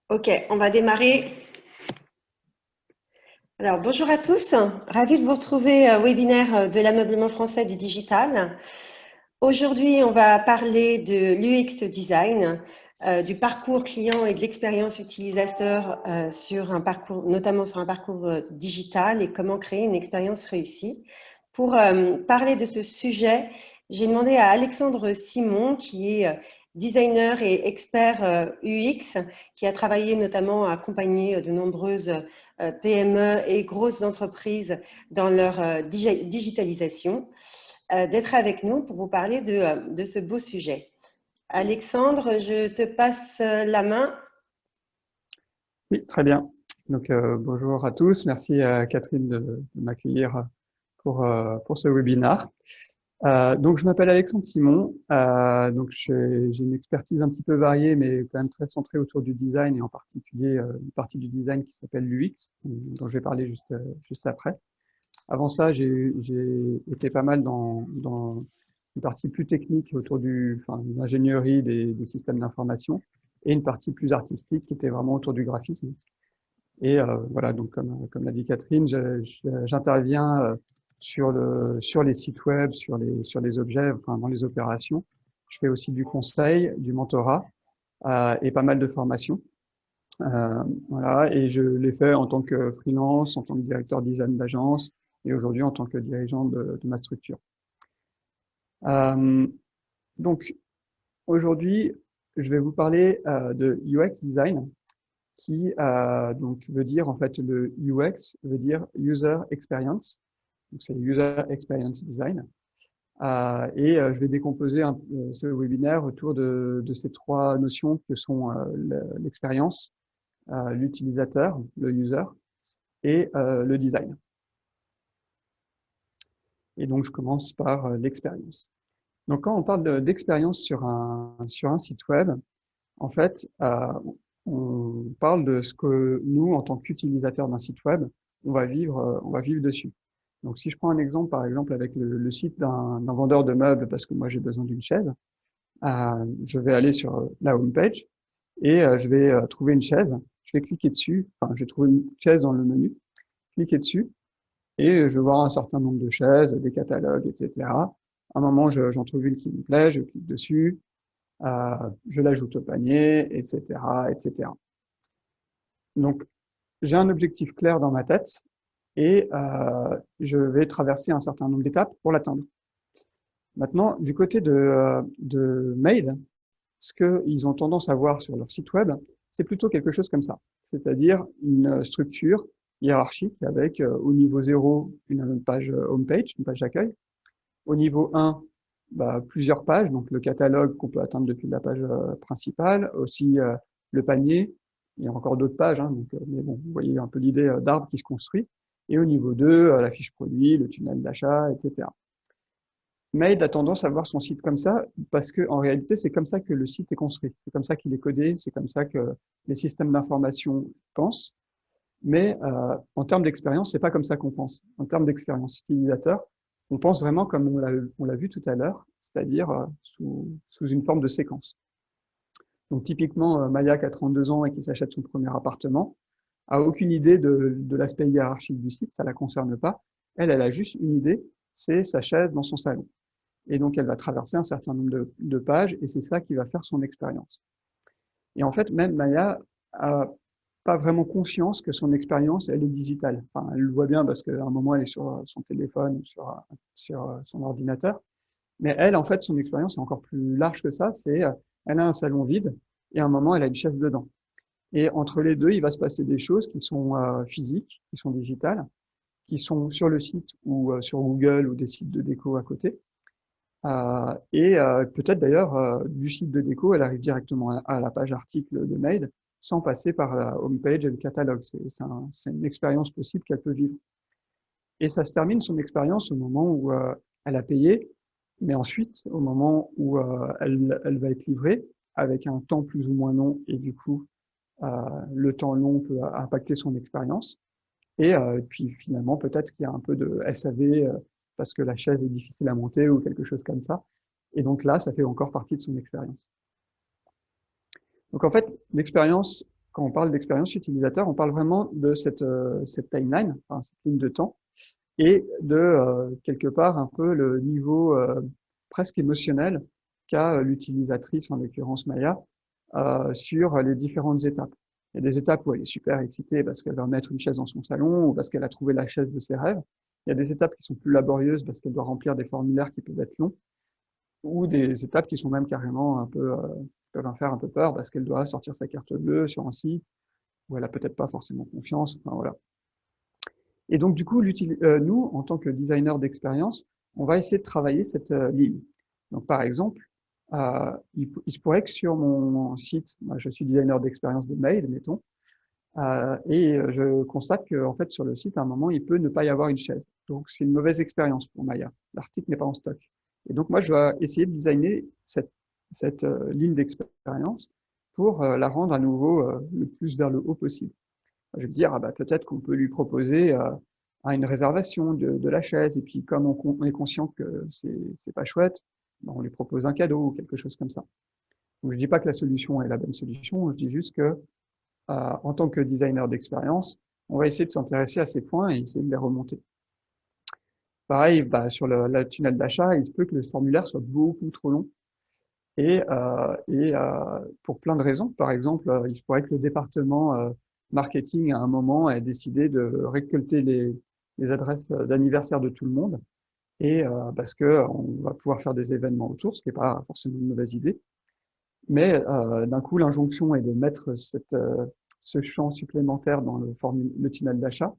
Ok, on va démarrer. Alors, bonjour à tous. Ravi de vous retrouver au webinaire de l'ameublement français du digital. Aujourd'hui, on va parler de l'UX design, du parcours client et de l'expérience utilisateur sur un parcours, notamment sur un parcours digital et comment créer une expérience réussie. Pour parler de ce sujet, j'ai demandé à Alexandre Simon, qui est designer et expert UX, qui a travaillé notamment à accompagner de nombreuses PME et grosses entreprises dans leur digitalisation, d'être avec nous pour vous parler de ce beau sujet. Alexandre, je te passe la main. Oui, très bien. Donc, bonjour à tous. Merci à Catherine de m'accueillir pour ce webinaire. Donc, je m'appelle Alexandre Simon. Donc, j'ai une expertise un petit peu variée, mais quand même très centrée autour du design et en particulier une partie du design qui s'appelle l'UX, dont je vais parler juste après. Avant ça, j'ai été pas mal dans une partie plus technique autour de l'ingénierie des systèmes d'information et une partie plus artistique qui était vraiment autour du graphisme. Et voilà, donc comme l'a dit Catherine, j'interviens sur les sites web, sur les objets, enfin dans les opérations. Je fais aussi du conseil, du mentorat et pas mal de formations. Voilà, et je l'ai fait en tant que freelance, en tant que directeur design d'agence et aujourd'hui en tant que dirigeant de ma structure. Euh, donc aujourd'hui, je vais vous parler de UX design qui donc veut dire en fait le UX veut dire User Experience, donc c'est User Experience Design. Je vais décomposer ce webinaire autour de ces trois notions que sont l'expérience, l'utilisateur, le user, et le design. Et donc je commence par l'expérience. Donc quand on parle d'expérience sur un site web, en fait, on parle de ce que nous, en tant qu'utilisateurs d'un site web, on va vivre dessus. Donc, si je prends un exemple, par exemple, avec le site d'un vendeur de meubles, parce que moi j'ai besoin d'une chaise, je vais aller sur la home page et je vais trouver une chaise. Je vais cliquer dessus. Enfin, je trouve une chaise dans le menu, cliquer dessus et je vois un certain nombre de chaises, des catalogues, etc. À un moment, j'en trouve une qui me plaît, je clique dessus, je l'ajoute au panier, etc., etc. Donc, j'ai un objectif clair dans ma tête et je vais traverser un certain nombre d'étapes pour l'atteindre. Maintenant, du côté de Mail, ce qu'ils ont tendance à voir sur leur site web, c'est plutôt quelque chose comme ça, c'est-à-dire une structure hiérarchique avec au niveau 0 une page homepage, une page d'accueil, au niveau 1 plusieurs pages, donc le catalogue qu'on peut atteindre depuis la page principale, aussi le panier, il y a encore d'autres pages, hein, donc, mais bon, vous voyez un peu l'idée d'arbre qui se construit, et au niveau 2, la fiche produit, le tunnel d'achat, etc. Mail a tendance à voir son site comme ça, parce que en réalité, c'est comme ça que le site est construit, c'est comme ça qu'il est codé, c'est comme ça que les systèmes d'information pensent, mais en termes d'expérience, c'est pas comme ça qu'on pense. En termes d'expérience utilisateur, on pense vraiment comme on l'a vu tout à l'heure, c'est-à-dire sous une forme de séquence. Donc typiquement, Maya qui a 32 ans et qui s'achète son premier appartement, a aucune idée de l'aspect hiérarchique du site, ça la concerne pas. Elle a juste une idée, c'est sa chaise dans son salon. Et donc elle va traverser un certain nombre de pages et c'est ça qui va faire son expérience. Et en fait, même Maya a pas vraiment conscience que son expérience, elle est digitale. Enfin, elle le voit bien parce qu'à un moment, elle est sur son téléphone, sur son ordinateur. Mais elle, en fait, son expérience est encore plus large que ça. Elle a un salon vide et à un moment, elle a une chaise dedans. Et entre les deux, il va se passer des choses qui sont physiques, qui sont digitales, qui sont sur le site ou sur Google ou des sites de déco à côté. Peut-être d'ailleurs, du site de déco, elle arrive directement à la page article de Mail sans passer par la homepage et le catalogue. C'est une expérience possible qu'elle peut vivre. Et ça se termine son expérience au moment où elle a payé, mais ensuite, au moment où elle va être livrée, avec un temps plus ou moins long, et du coup, le temps long peut impacter son expérience. Puis finalement, peut-être qu'il y a un peu de SAV parce que la chaise est difficile à monter ou quelque chose comme ça. Et donc là, ça fait encore partie de son expérience. Donc en fait, l'expérience, quand on parle d'expérience utilisateur, on parle vraiment de cette timeline, enfin, cette ligne de temps, et de quelque part un peu le niveau presque émotionnel qu'a l'utilisatrice, en l'occurrence Maya, sur les différentes étapes. Il y a des étapes où elle est super excitée parce qu'elle va mettre une chaise dans son salon ou parce qu'elle a trouvé la chaise de ses rêves. Il y a des étapes qui sont plus laborieuses parce qu'elle doit remplir des formulaires qui peuvent être longs, ou des étapes qui sont même carrément un peu peuvent en faire un peu peur parce qu'elle doit sortir sa carte bleue sur un site où elle a peut-être pas forcément confiance. Enfin, voilà. Et donc, du coup, nous, en tant que designer d'expérience, on va essayer de travailler cette ligne. Donc, par exemple, il se pourrait que sur mon site, moi, je suis designer d'expérience de mail, mettons, et je constate que, en fait, sur le site, à un moment, il peut ne pas y avoir une chaise. Donc, c'est une mauvaise expérience pour Maya. L'article n'est pas en stock. Et donc, moi, je dois essayer de designer cette ligne d'expérience pour la rendre à nouveau le plus vers le haut possible. Je vais me dire, ah bah, peut-être qu'on peut lui proposer une réservation de la chaise, et puis comme on est conscient que c'est pas chouette, ben, on lui propose un cadeau ou quelque chose comme ça. Donc, je dis pas que la solution est la bonne solution, je dis juste que en tant que designer d'expérience, on va essayer de s'intéresser à ces points et essayer de les remonter. Pareil, bah, sur le tunnel d'achat, il se peut que le formulaire soit beaucoup trop long et pour plein de raisons. Par exemple, il se pourrait que le département marketing, à un moment, ait décidé de récolter les adresses d'anniversaire de tout le monde et parce que on va pouvoir faire des événements autour, ce qui n'est pas forcément une mauvaise idée. Mais d'un coup, l'injonction est de mettre ce champ supplémentaire dans le tunnel d'achat.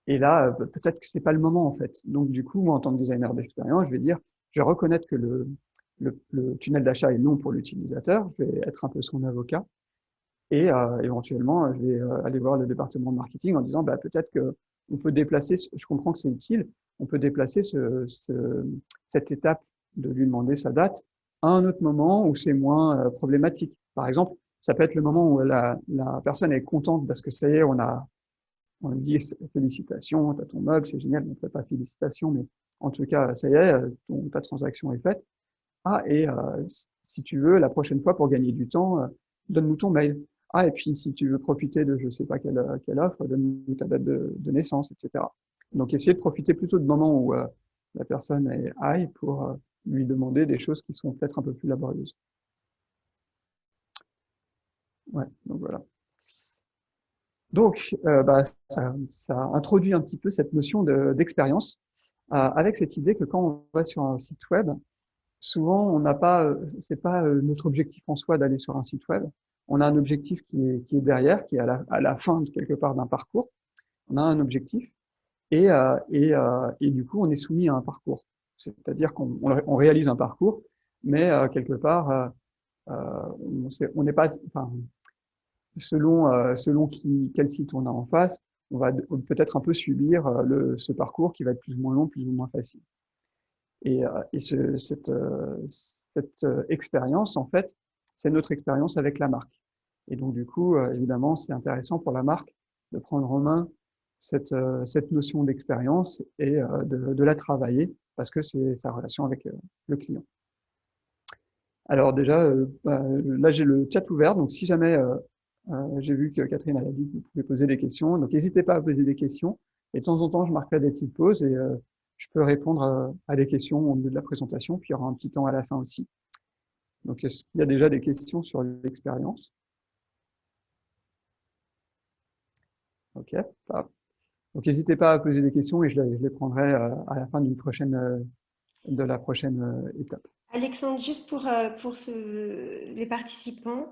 Et là, peut-être que c'est pas le moment en fait. Donc du coup, moi, en tant que designer d'expérience, je vais dire, je vais reconnaître que le tunnel d'achat est long pour l'utilisateur. Je vais être un peu son avocat et éventuellement, je vais aller voir le département de marketing en disant, bah, peut-être que on peut déplacer. Je comprends que c'est utile. On peut déplacer cette étape de lui demander sa date à un autre moment où c'est moins problématique. Par exemple, ça peut être le moment où la personne est contente parce que ça y est, on lui dit félicitations, t'as ton meuble, c'est génial, on ne fait pas félicitations, mais en tout cas, ça y est, ta transaction est faite. Ah, et si tu veux, la prochaine fois, pour gagner du temps, donne-nous ton mail. Ah, et puis si tu veux profiter de je sais pas quelle offre, donne-nous ta date de naissance, etc. Donc, essayer de profiter plutôt de moments où la personne est high pour lui demander des choses qui sont peut-être un peu plus laborieuses. Ouais, donc voilà. Donc, bah, ça introduit un petit peu cette notion d'expérience avec cette idée que quand on va sur un site web, souvent on n'a pas, c'est pas notre objectif en soi d'aller sur un site web. On a un objectif qui est derrière, qui est à la fin quelque part d'un parcours. On a un objectif et du coup on est soumis à un parcours. C'est-à-dire qu'on réalise un parcours, mais quelque part on n'est pas, enfin, selon quel site on a en face, on va peut-être un peu subir ce parcours qui va être plus ou moins long, plus ou moins facile. Et cette expérience, en fait, c'est notre expérience avec la marque. Et donc, du coup, évidemment, c'est intéressant pour la marque de prendre en main cette notion d'expérience et de la travailler parce que c'est sa relation avec le client. Alors déjà, bah, là, j'ai le chat ouvert, donc si jamais j'ai vu que Catherine a dit que vous pouvez poser des questions, donc n'hésitez pas à poser des questions. Et de temps en temps, je marquerai des petites pauses et je peux répondre à des questions au milieu de la présentation, puis il y aura un petit temps à la fin aussi. Donc, est-ce qu'il y a déjà des questions sur l'expérience? Ok. Donc, n'hésitez pas à poser des questions et je les prendrai à la fin de la prochaine étape. Alexandre, juste pour les participants,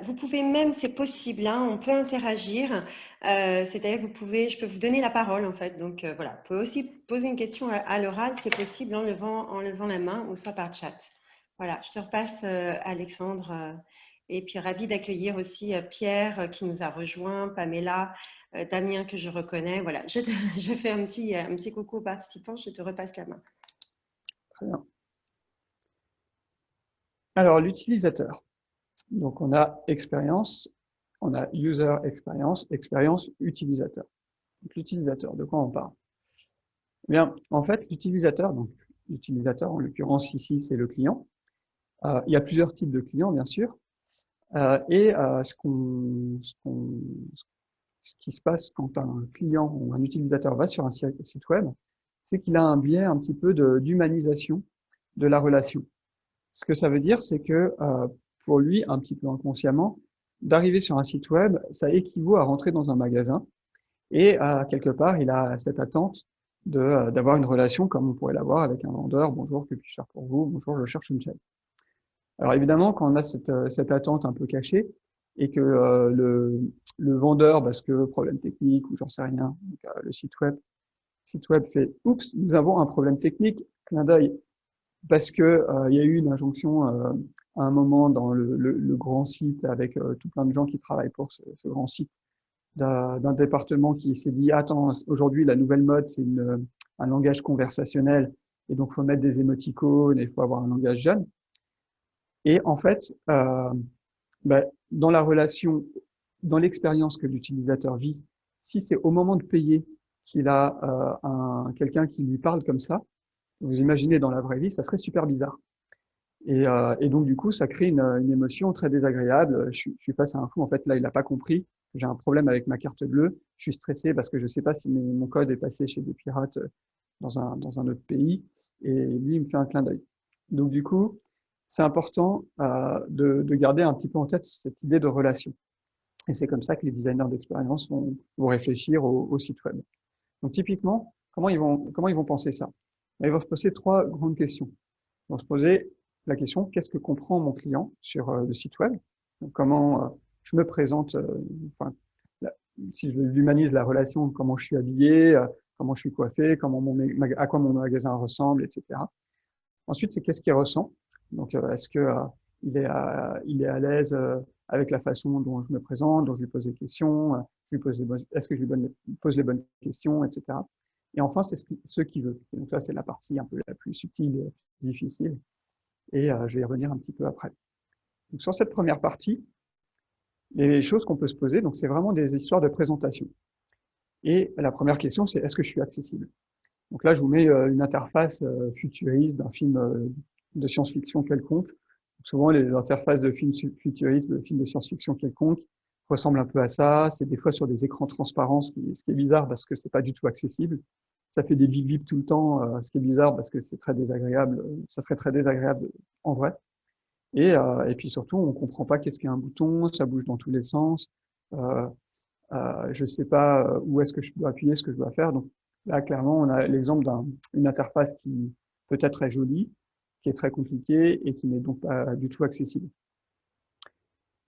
vous pouvez même, c'est possible, hein, on peut interagir, c'est-à-dire je peux vous donner la parole en fait, donc voilà, vous pouvez aussi poser une question à l'oral, c'est possible en levant la main ou soit par chat. Voilà, je te repasse Alexandre, et puis ravi d'accueillir aussi Pierre qui nous a rejoint, Pamela, Damien que je reconnais, voilà, je fais un petit coucou aux participants, je te repasse la main. Très bien. Alors, l'utilisateur. Donc, on a expérience, on a user experience, expérience utilisateur. Donc, l'utilisateur, de quoi on parle? Eh bien, en fait, l'utilisateur, donc l'utilisateur, en l'occurrence ici, c'est le client. Il y a plusieurs types de clients, bien sûr. Ce qui se passe quand un client ou un utilisateur va sur un site web, c'est qu'il a un biais un petit peu d'humanisation de la relation. Ce que ça veut dire, c'est que pour lui, un petit peu inconsciemment, d'arriver sur un site web, ça équivaut à rentrer dans un magasin et quelque part, il a cette attente d'avoir une relation comme on pourrait l'avoir avec un vendeur. Bonjour, que puis-je faire pour vous? Bonjour, je cherche une chaise. Alors évidemment, quand on a cette attente un peu cachée et que le vendeur, parce que problème technique ou j'en sais rien, donc, le site web fait oups, nous avons un problème technique, clin d'œil, parce que il y a eu une injonction à un moment dans le grand site avec tout plein de gens qui travaillent pour ce grand site d'un département qui s'est dit attends, aujourd'hui la nouvelle mode c'est un langage conversationnel et donc faut mettre des émoticônes et il faut avoir un langage jeune. Et en fait, dans la relation, dans l'expérience que l'utilisateur vit, si c'est au moment de payer qu'il a quelqu'un qui lui parle comme ça, vous imaginez dans la vraie vie, ça serait super bizarre. Et donc, du coup, ça crée une émotion très désagréable. Je suis face à un fou. En fait, là, il n'a pas compris. J'ai un problème avec ma carte bleue. Je suis stressé parce que je ne sais pas si mon code est passé chez des pirates dans un autre pays. Et lui, il me fait un clin d'œil. Donc, du coup, c'est important de garder un petit peu en tête cette idée de relation. Et c'est comme ça que les designers d'expérience vont réfléchir au site web. Donc, typiquement, comment ils vont penser ça? Ils vont se poser trois grandes questions. Ils vont se poser la question, qu'est-ce que comprend mon client sur le site web? Donc, comment je me présente, enfin, si je humanise la relation, comment je suis habillé, comment je suis coiffé, à quoi mon magasin ressemble, etc. Ensuite, c'est qu'est-ce qu'il ressent. Donc, est-ce que il est à l'aise avec la façon dont je me présente, dont je lui pose des questions, est-ce que je lui pose les bonnes questions, etc. Et enfin, c'est ce qu'il veut. Et donc, ça, c'est la partie un peu la plus subtile et difficile. Et je vais y revenir un petit peu après. Donc, sur cette première partie, les choses qu'on peut se poser, donc c'est vraiment des histoires de présentation. Et la première question, c'est est-ce que je suis accessible? Donc là, je vous mets une interface futuriste d'un film de science-fiction quelconque. Souvent, les interfaces de films futuristes, de films de science-fiction quelconque, ressemblent un peu à ça. C'est des fois sur des écrans transparents, ce qui est bizarre parce que c'est pas du tout accessible. Ça fait des bip bip tout le temps, ce qui est bizarre parce que c'est très désagréable. Ça serait très désagréable en vrai. Et puis surtout, on comprend pas qu'est-ce qu'est un bouton, ça bouge dans tous les sens. Je sais pas où est-ce que je dois appuyer, ce que je dois faire. Donc là, clairement, on a l'exemple d'une interface qui peut-être est jolie, qui est très compliquée et qui n'est donc pas du tout accessible.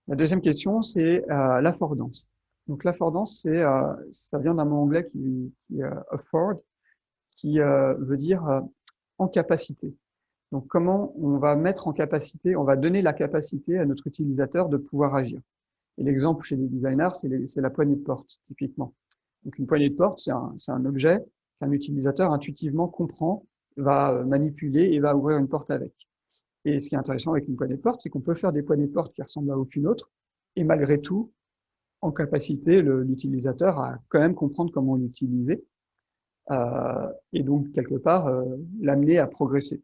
La deuxième question, c'est l'affordance. Donc l'affordance, ça vient d'un mot anglais qui est afford, qui veut dire en capacité. Donc, comment on va mettre en capacité, on va donner la capacité à notre utilisateur de pouvoir agir. Et l'exemple chez les designers, c'est la poignée de porte, typiquement. Donc, une poignée de porte, c'est un objet qu'un utilisateur intuitivement comprend, va manipuler et va ouvrir une porte avec. Et ce qui est intéressant avec une poignée de porte, c'est qu'on peut faire des poignées de porte qui ressemblent à aucune autre, et malgré tout, en capacité, l'utilisateur à quand même comprendre comment l'utiliser, et donc, quelque part, l'amener à progresser.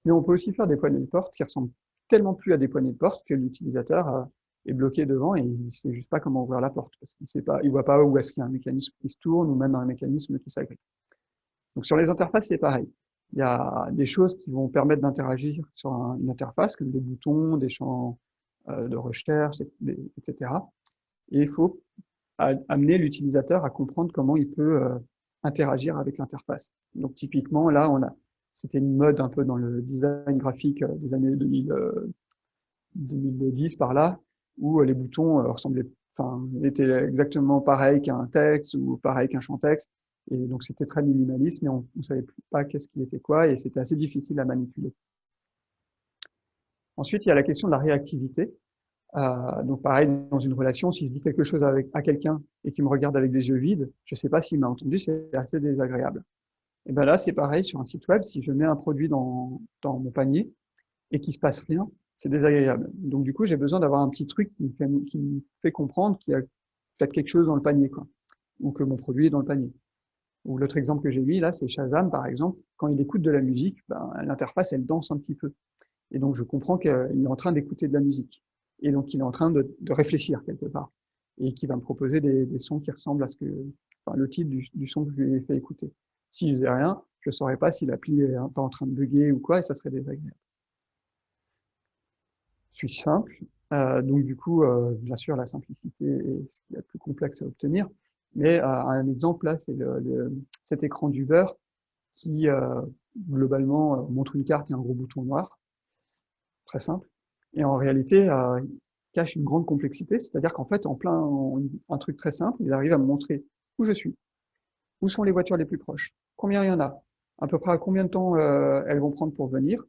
Mais on peut aussi faire des poignées de porte qui ressemblent tellement plus à des poignées de porte que l'utilisateur est bloqué devant et il ne sait juste pas comment ouvrir la porte parce qu'il sait pas, il voit pas où est-ce qu'il y a un mécanisme qui se tourne ou même un mécanisme qui s'agrippe. Donc sur les interfaces, c'est pareil. Il y a des choses qui vont permettre d'interagir sur une interface comme des boutons, des champs de recherche, etc. Et il faut amener l'utilisateur à comprendre comment il peut interagir avec l'interface. Donc typiquement, là, c'était une mode un peu dans le design graphique des années 2010 par là, où les boutons étaient exactement pareils qu'un texte ou pareil qu'un champ texte. Et donc c'était très minimaliste, mais on ne savait pas qu'est-ce qui était quoi, et c'était assez difficile à manipuler. Ensuite, il y a la question de la réactivité. Donc pareil, dans une relation, si je dis quelque chose à quelqu'un et qu'il me regarde avec des yeux vides, je ne sais pas s'il m'a entendu, c'est assez désagréable. Et ben là, c'est pareil sur un site web, si je mets un produit dans mon panier et qu'il se passe rien, c'est désagréable. Donc du coup, j'ai besoin d'avoir un petit truc qui me fait comprendre qu'il y a peut-être quelque chose dans le panier, quoi, ou que mon produit est dans le panier. Ou l'autre exemple que j'ai mis là, c'est Shazam, par exemple. Quand il écoute de la musique, l'interface, elle danse un petit peu. Et donc, je comprends qu'il est en train d'écouter de la musique. et donc il est en train de réfléchir quelque part, et qui va me proposer des sons qui ressemblent à le titre du son que je lui ai fait écouter. S'il faisait rien, je ne saurais pas si l'appli est pas en train de bugger ou quoi, et ça serait désagréable. Je suis simple, donc du coup, bien sûr, la simplicité est ce qu'il y a de plus complexe à obtenir, mais un exemple là, c'est cet écran d'Uber qui globalement montre une carte et un gros bouton noir, très simple, et en réalité cache une grande complexité, c'est-à-dire qu'en fait, un truc très simple, il arrive à me montrer où je suis, où sont les voitures les plus proches, combien il y en a, à peu près à combien de temps elles vont prendre pour venir,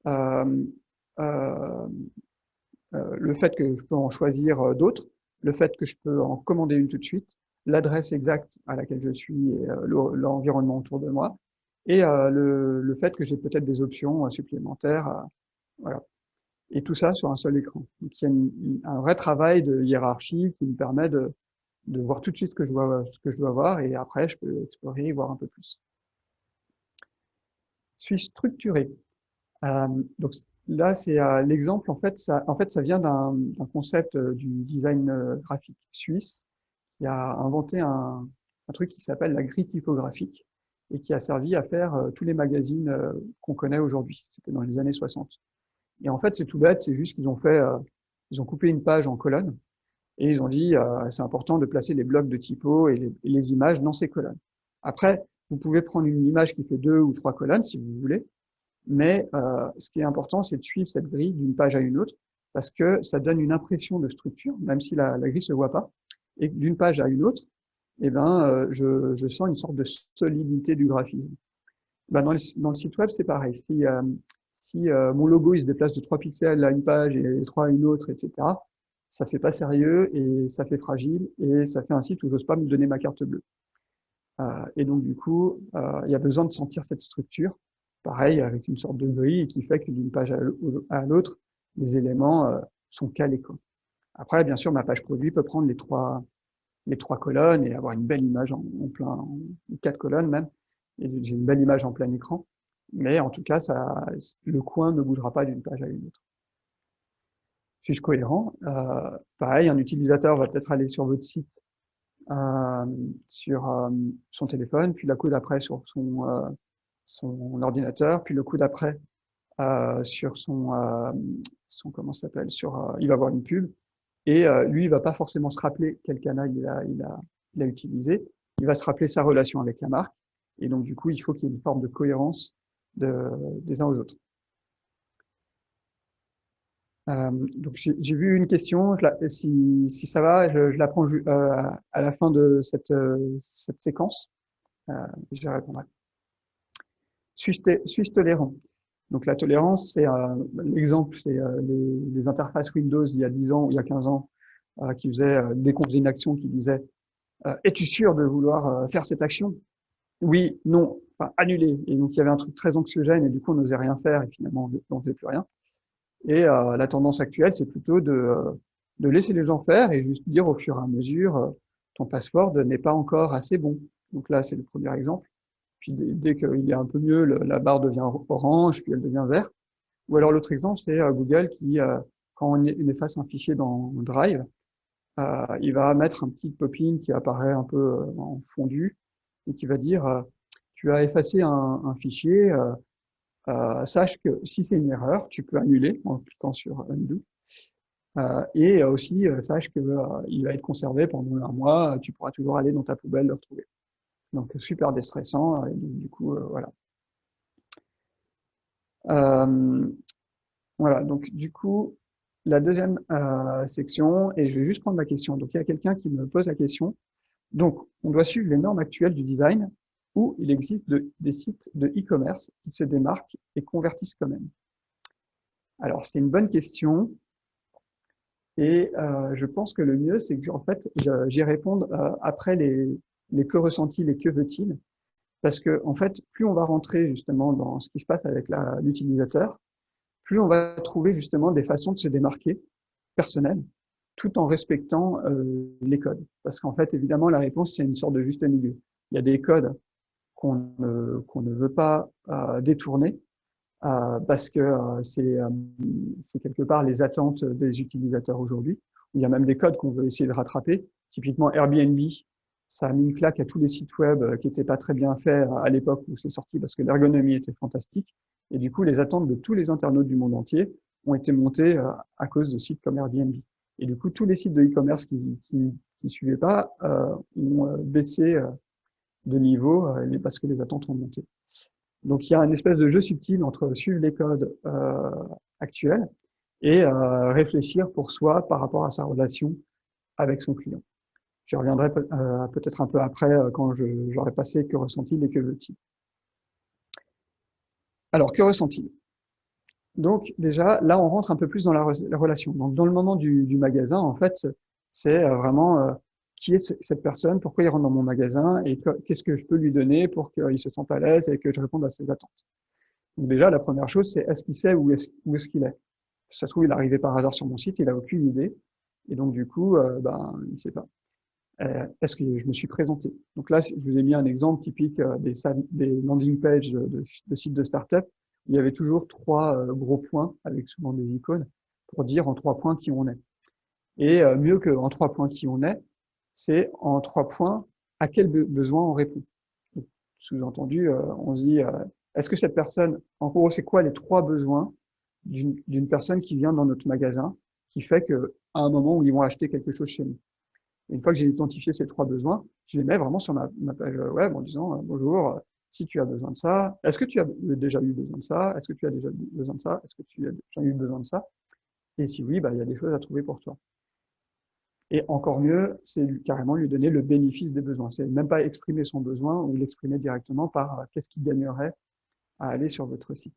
euh, euh, le fait que je peux en choisir d'autres, le fait que je peux en commander une tout de suite, l'adresse exacte à laquelle je suis et l'environnement autour de moi, et le fait que j'ai peut-être des options supplémentaires. Voilà. Et tout ça sur un seul écran. Donc il y a un vrai travail de hiérarchie qui me permet de voir tout de suite ce que je dois voir, et après je peux explorer et voir un peu plus. Suis structuré. Donc là, c'est l'exemple, en fait, ça vient d'un concept du design graphique suisse qui a inventé un truc qui s'appelle la grille typographique et qui a servi à faire tous les magazines qu'on connaît aujourd'hui. C'était dans les années 60. Et en fait, c'est tout bête, c'est juste qu'ils ils ont coupé une page en colonnes et ils ont dit c'est important de placer les blocs de typo et les images dans ces colonnes. Après, vous pouvez prendre une image qui fait 2 ou 3 colonnes si vous voulez, mais ce qui est important, c'est de suivre cette grille d'une page à une autre, parce que ça donne une impression de structure, même si la grille se voit pas. Et d'une page à une autre, eh ben, je sens une sorte de solidité du graphisme. Ben, dans le site web, c'est pareil. Si mon logo il se déplace de 3 pixels à une page et 3 à une autre, etc., ça fait pas sérieux et ça fait fragile et ça fait un site où j'ose pas me donner ma carte bleue. Et donc, du coup, il y a besoin de sentir cette structure, pareil, avec une sorte de grille qui fait que d'une page à l'autre, les éléments sont calés, quoi. Après, bien sûr, ma page produit peut prendre les trois colonnes et avoir une belle image en 4 colonnes même. Et j'ai une belle image en plein écran. Mais en tout cas, le coin ne bougera pas d'une page à une autre. Suis-je cohérent? Pareil, un utilisateur va peut-être aller sur votre site sur son téléphone, puis le coup d'après sur son ordinateur, puis le coup d'après sur son comment ça s'appelle, il va avoir une pub, et lui, il va pas forcément se rappeler quel canal il a utilisé, il va se rappeler sa relation avec la marque, et donc du coup, il faut qu'il y ait une forme de cohérence des uns aux autres. Donc j'ai vu une question, si ça va, je la prends à la fin de cette séquence. Je vais répondre. Suis-je tolérant? Donc la tolérance, c'est l'exemple, c'est les interfaces Windows il y a 10 ans ou il y a 15 ans qui faisaient, dès qu'on faisait une action, qui disait es-tu sûr de vouloir faire cette action? Oui, non, enfin annuler. Et donc il y avait un truc très anxiogène et du coup on n'osait rien faire et finalement on ne faisait plus rien. Et la tendance actuelle, c'est plutôt de laisser les gens faire et juste dire au fur et à mesure, ton password n'est pas encore assez bon. Donc là, c'est le premier exemple. Puis dès qu'il est un peu mieux, la barre devient orange, puis elle devient verte. Ou alors l'autre exemple, c'est Google qui, quand on efface un fichier dans Drive, il va mettre un petit pop-in qui apparaît un peu en fondu et qui va dire tu as effacé un fichier, sache que si c'est une erreur, tu peux annuler en cliquant sur Undo. Et aussi, sache que il va être conservé pendant un mois, tu pourras toujours aller dans ta poubelle le retrouver. Donc, super déstressant, et donc, du coup, voilà. Voilà, donc du coup, la deuxième section, et je vais juste prendre la question. Donc, il y a quelqu'un qui me pose la question. Donc, on doit suivre les normes actuelles du design, où il existe des sites de e-commerce qui se démarquent et convertissent quand même. Alors, c'est une bonne question. Et je pense que le mieux, c'est que en fait, j'y réponde après les que ressent-il, les que veut-il. Parce que, en fait, plus on va rentrer justement dans ce qui se passe avec l'utilisateur, plus on va trouver justement des façons de se démarquer personnelles, tout en respectant les codes. Parce qu'en fait, évidemment, la réponse, c'est une sorte de juste milieu. Il y a des codes qu'on ne veut pas détourner, parce que c'est quelque part les attentes des utilisateurs aujourd'hui. Il y a même des codes qu'on veut essayer de rattraper. Typiquement Airbnb, ça a mis une claque à tous les sites web qui n'étaient pas très bien faits à l'époque où c'est sorti parce que l'ergonomie était fantastique. Et du coup, les attentes de tous les internautes du monde entier ont été montées à cause de sites comme Airbnb. Et du coup, tous les sites de e-commerce qui suivaient pas ont baissé de niveau parce que les attentes ont monté. Donc, il y a une espèce de jeu subtil entre suivre les codes actuels et réfléchir pour soi par rapport à sa relation avec son client. Je reviendrai peut-être un peu après quand j'aurai passé que ressent-il et que veut-il. Alors, que ressent-il? Donc, déjà, là, on rentre un peu plus dans la relation. Donc, dans le moment du magasin, en fait, c'est vraiment qui est cette personne, pourquoi il rentre dans mon magasin et qu'est-ce que je peux lui donner pour qu'il se sente à l'aise et que je réponde à ses attentes. Donc déjà, la première chose, c'est est-ce qu'il sait où est-ce qu'il est? Ça se trouve, il est arrivé par hasard sur mon site, il a aucune idée. Et donc, du coup, il ne sait pas. Est-ce que je me suis présenté? Donc là, je vous ai mis un exemple typique des landing pages de sites de start-up. Il y avait toujours trois gros points avec souvent des icônes pour dire en 3 points qui on est. Et mieux qu'en 3 points qui on est, c'est en 3 points à quel besoin on répond. Sous-entendu, on se dit, est-ce que cette personne, en gros, c'est quoi les 3 besoins d'une personne qui vient dans notre magasin, qui fait qu'à un moment où ils vont acheter quelque chose chez nous. Et une fois que j'ai identifié ces 3 besoins, je les mets vraiment sur ma page web en disant, bonjour, si tu as besoin de ça, est-ce que tu as déjà eu besoin de ça? Est-ce que tu as déjà besoin de ça? Est-ce que tu as déjà eu besoin de ça? Et si oui, il y a des choses à trouver pour toi. Et encore mieux, c'est carrément lui donner le bénéfice des besoins. C'est même pas exprimer son besoin ou l'exprimer directement par qu'est-ce qu'il gagnerait à aller sur votre site.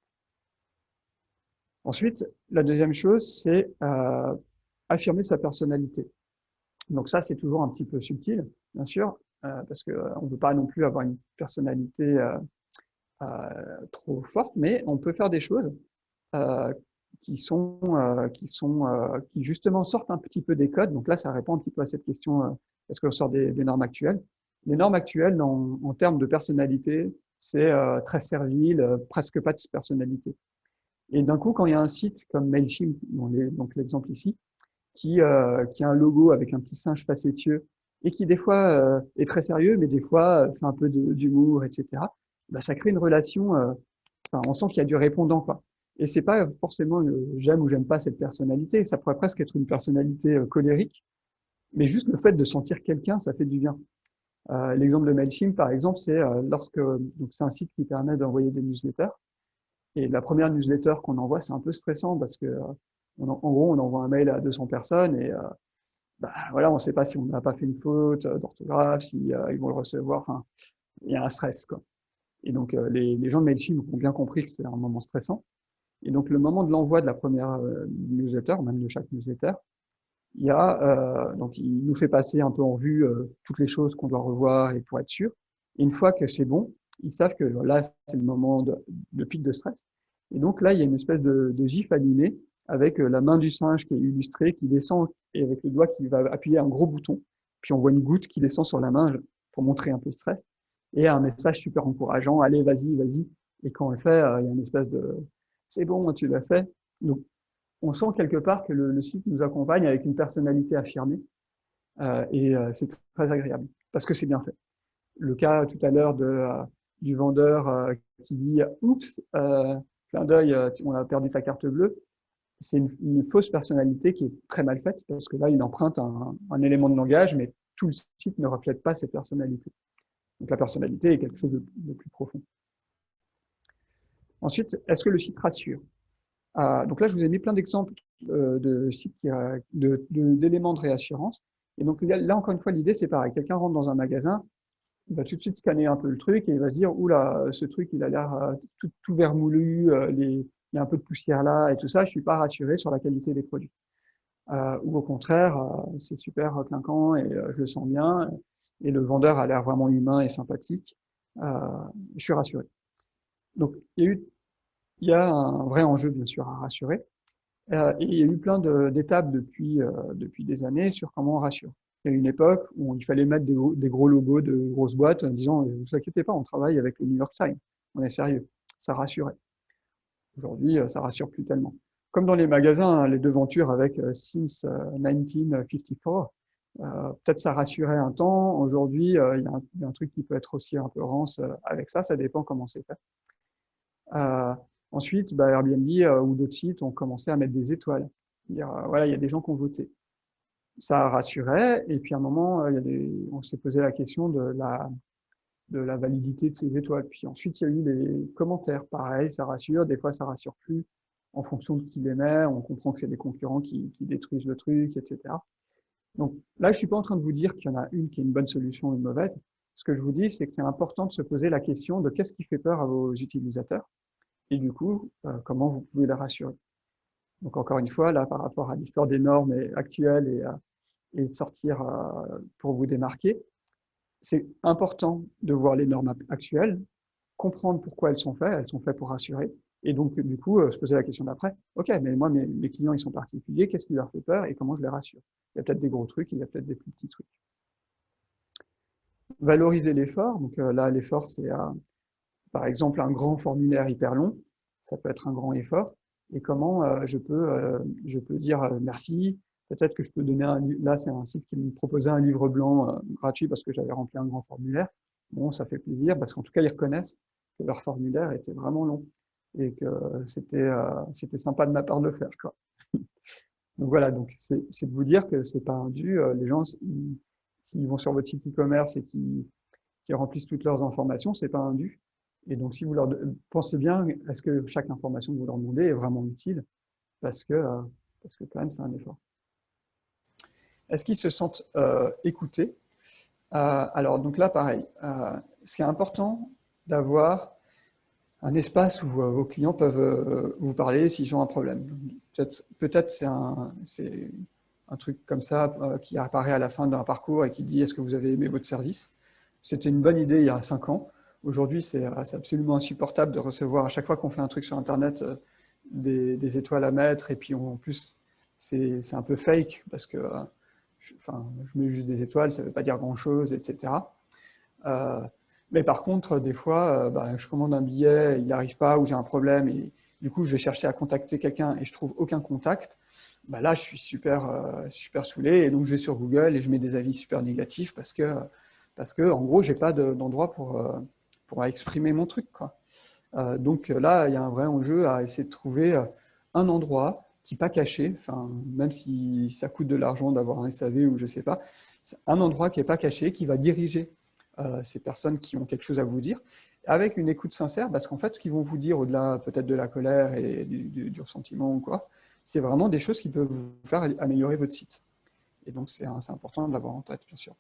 Ensuite, la deuxième chose, c'est affirmer sa personnalité. Donc ça, c'est toujours un petit peu subtil, bien sûr, parce qu'on ne veut pas non plus avoir une personnalité trop forte, mais on peut faire des choses euh, qui justement sortent un petit peu des codes. Donc là, ça répond un petit peu à cette question, est-ce qu'on sort des normes actuelles? Les normes actuelles, en termes de personnalité, c'est très servile, presque pas de personnalité. Et d'un coup, quand il y a un site comme Mailchimp, donc l'exemple ici, qui a un logo avec un petit singe facétieux et qui des fois est très sérieux, mais des fois fait un peu d'humour, etc. Ça crée une relation. On sent qu'il y a du répondant, quoi. Et c'est pas forcément j'aime ou j'aime pas cette personnalité. Ça pourrait presque être une personnalité colérique, mais juste le fait de sentir quelqu'un, ça fait du bien. L'exemple de Mailchimp, par exemple, c'est donc c'est un site qui permet d'envoyer des newsletters. Et la première newsletter qu'on envoie, c'est un peu stressant parce que en gros, on envoie un mail à 200 personnes et voilà, on ne sait pas si on n'a pas fait une faute d'orthographe, si ils vont le recevoir. Enfin, il y a un stress, quoi. Et donc, les gens de Mailchimp ont bien compris que c'est un moment stressant. Et donc, le moment de l'envoi de la première newsletter, même de chaque newsletter, donc, il nous fait passer un peu en vue toutes les choses qu'on doit revoir et pour être sûr. Et une fois que c'est bon, ils savent que là, c'est le moment de pic de stress. Et donc là, il y a une espèce de gif animé avec la main du singe qui est illustrée, qui descend et avec le doigt qui va appuyer un gros bouton. Puis on voit une goutte qui descend sur la main pour montrer un peu le stress. Et un message super encourageant, allez, vas-y, vas-y. Et quand on le fait, il y a une espèce de c'est bon, tu l'as fait. Donc, on sent quelque part que le site nous accompagne avec une personnalité affirmée et c'est très agréable parce que c'est bien fait. Le cas tout à l'heure du vendeur qui dit oups, clin d'œil, on a perdu ta carte bleue. C'est une fausse personnalité qui est très mal faite parce que là, il emprunte un élément de langage, mais tout le site ne reflète pas cette personnalité. Donc la personnalité est quelque chose de plus profond. Ensuite, est-ce que le site rassure? Donc là, je vous ai mis plein d'exemples de sites d'éléments de réassurance. Et donc là, encore une fois, l'idée, c'est pareil. Quelqu'un rentre dans un magasin, il va tout de suite scanner un peu le truc et il va se dire, oula, ce truc, il a l'air tout vermoulu, il y a un peu de poussière là et tout ça, je suis pas rassuré sur la qualité des produits. Ou au contraire, c'est super clinquant et je le sens bien et le vendeur a l'air vraiment humain et sympathique. Je suis rassuré. Donc, il y a un vrai enjeu, bien sûr, à rassurer. Et il y a eu plein d'étapes depuis des années sur comment on rassure. Il y a eu une époque où il fallait mettre des gros logos de grosses boîtes en disant, vous inquiétez pas, on travaille avec le New York Times, on est sérieux. Ça rassurait. Aujourd'hui, ça rassure plus tellement. Comme dans les magasins, hein, les devantures avec Since 1954, peut-être ça rassurait un temps. Aujourd'hui, il y a un truc qui peut être aussi un peu rance avec ça. Ça dépend comment c'est fait. Euh, Ensuite, bah, Airbnb ou d'autres sites ont commencé à mettre des étoiles. Dire, voilà, il y a des gens qui ont voté. Ça rassurait. Et puis à un moment, on s'est posé la question de la validité de ces étoiles. Puis ensuite, il y a eu les commentaires. Pareil, ça rassure. Des fois, ça rassure plus en fonction de qui les met. On comprend que c'est des concurrents qui détruisent le truc, etc. Donc là, je suis pas en train de vous dire qu'il y en a une qui est une bonne solution ou une mauvaise. Ce que je vous dis, c'est que c'est important de se poser la question de qu'est-ce qui fait peur à vos utilisateurs et du coup, comment vous pouvez les rassurer. Donc encore une fois, là, par rapport à l'histoire des normes actuelles et de sortir pour vous démarquer, c'est important de voir les normes actuelles, comprendre pourquoi elles sont faites pour rassurer, et donc du coup se poser la question d'après, ok, mais moi mes clients ils sont particuliers, qu'est-ce qui leur fait peur et comment je les rassure? Il y a peut-être des gros trucs, il y a peut-être des plus petits trucs. Valoriser l'effort, donc là l'effort c'est par exemple un grand formulaire hyper long, ça peut être un grand effort, et comment je peux dire merci, peut-être que je peux donner là c'est un site qui me proposait un livre blanc gratuit parce que j'avais rempli un grand formulaire. Bon, ça fait plaisir parce qu'en tout cas ils reconnaissent que leur formulaire était vraiment long et que c'était sympa de ma part de le faire, quoi. Donc voilà, donc c'est de vous dire que c'est pas un dû. Les gens, s'ils vont sur votre site e-commerce et qu'ils remplissent toutes leurs informations, c'est pas un dû. Et donc, si vous leur pensez bien, est-ce que chaque information que vous leur demandez est vraiment utile? Parce que quand même, c'est un effort. Est-ce qu'ils se sentent écoutés? Alors, donc là, pareil. Ce qui est important d'avoir un espace où vos clients peuvent vous parler s'ils ont un problème. Peut-être c'est un truc comme ça qui apparaît à la fin d'un parcours et qui dit « Est-ce que vous avez aimé votre service ?» C'était une bonne idée il y a 5 ans. Aujourd'hui, c'est absolument insupportable de recevoir à chaque fois qu'on fait un truc sur Internet des étoiles à mettre. Et puis en plus, c'est un peu fake parce que je mets juste des étoiles, ça ne veut pas dire grand-chose, etc. Mais par contre, des fois, je commande un billet, il n'arrive pas ou j'ai un problème et du coup, je vais chercher à contacter quelqu'un et je trouve aucun contact. Là, je suis super saoulé et donc je vais sur Google et je mets des avis super négatifs parce que en gros, j'ai pas d'endroit pour exprimer mon truc, quoi. Donc là, il y a un vrai enjeu à essayer de trouver un endroit qui n'est pas caché, même si ça coûte de l'argent d'avoir un SAV ou je sais pas, un endroit qui n'est pas caché, qui va diriger ces personnes qui ont quelque chose à vous dire, avec une écoute sincère, parce qu'en fait, ce qu'ils vont vous dire, au-delà peut-être de la colère et du ressentiment ou quoi, c'est vraiment des choses qui peuvent vous faire améliorer votre site. Et donc, c'est important de l'avoir en tête, bien sûr.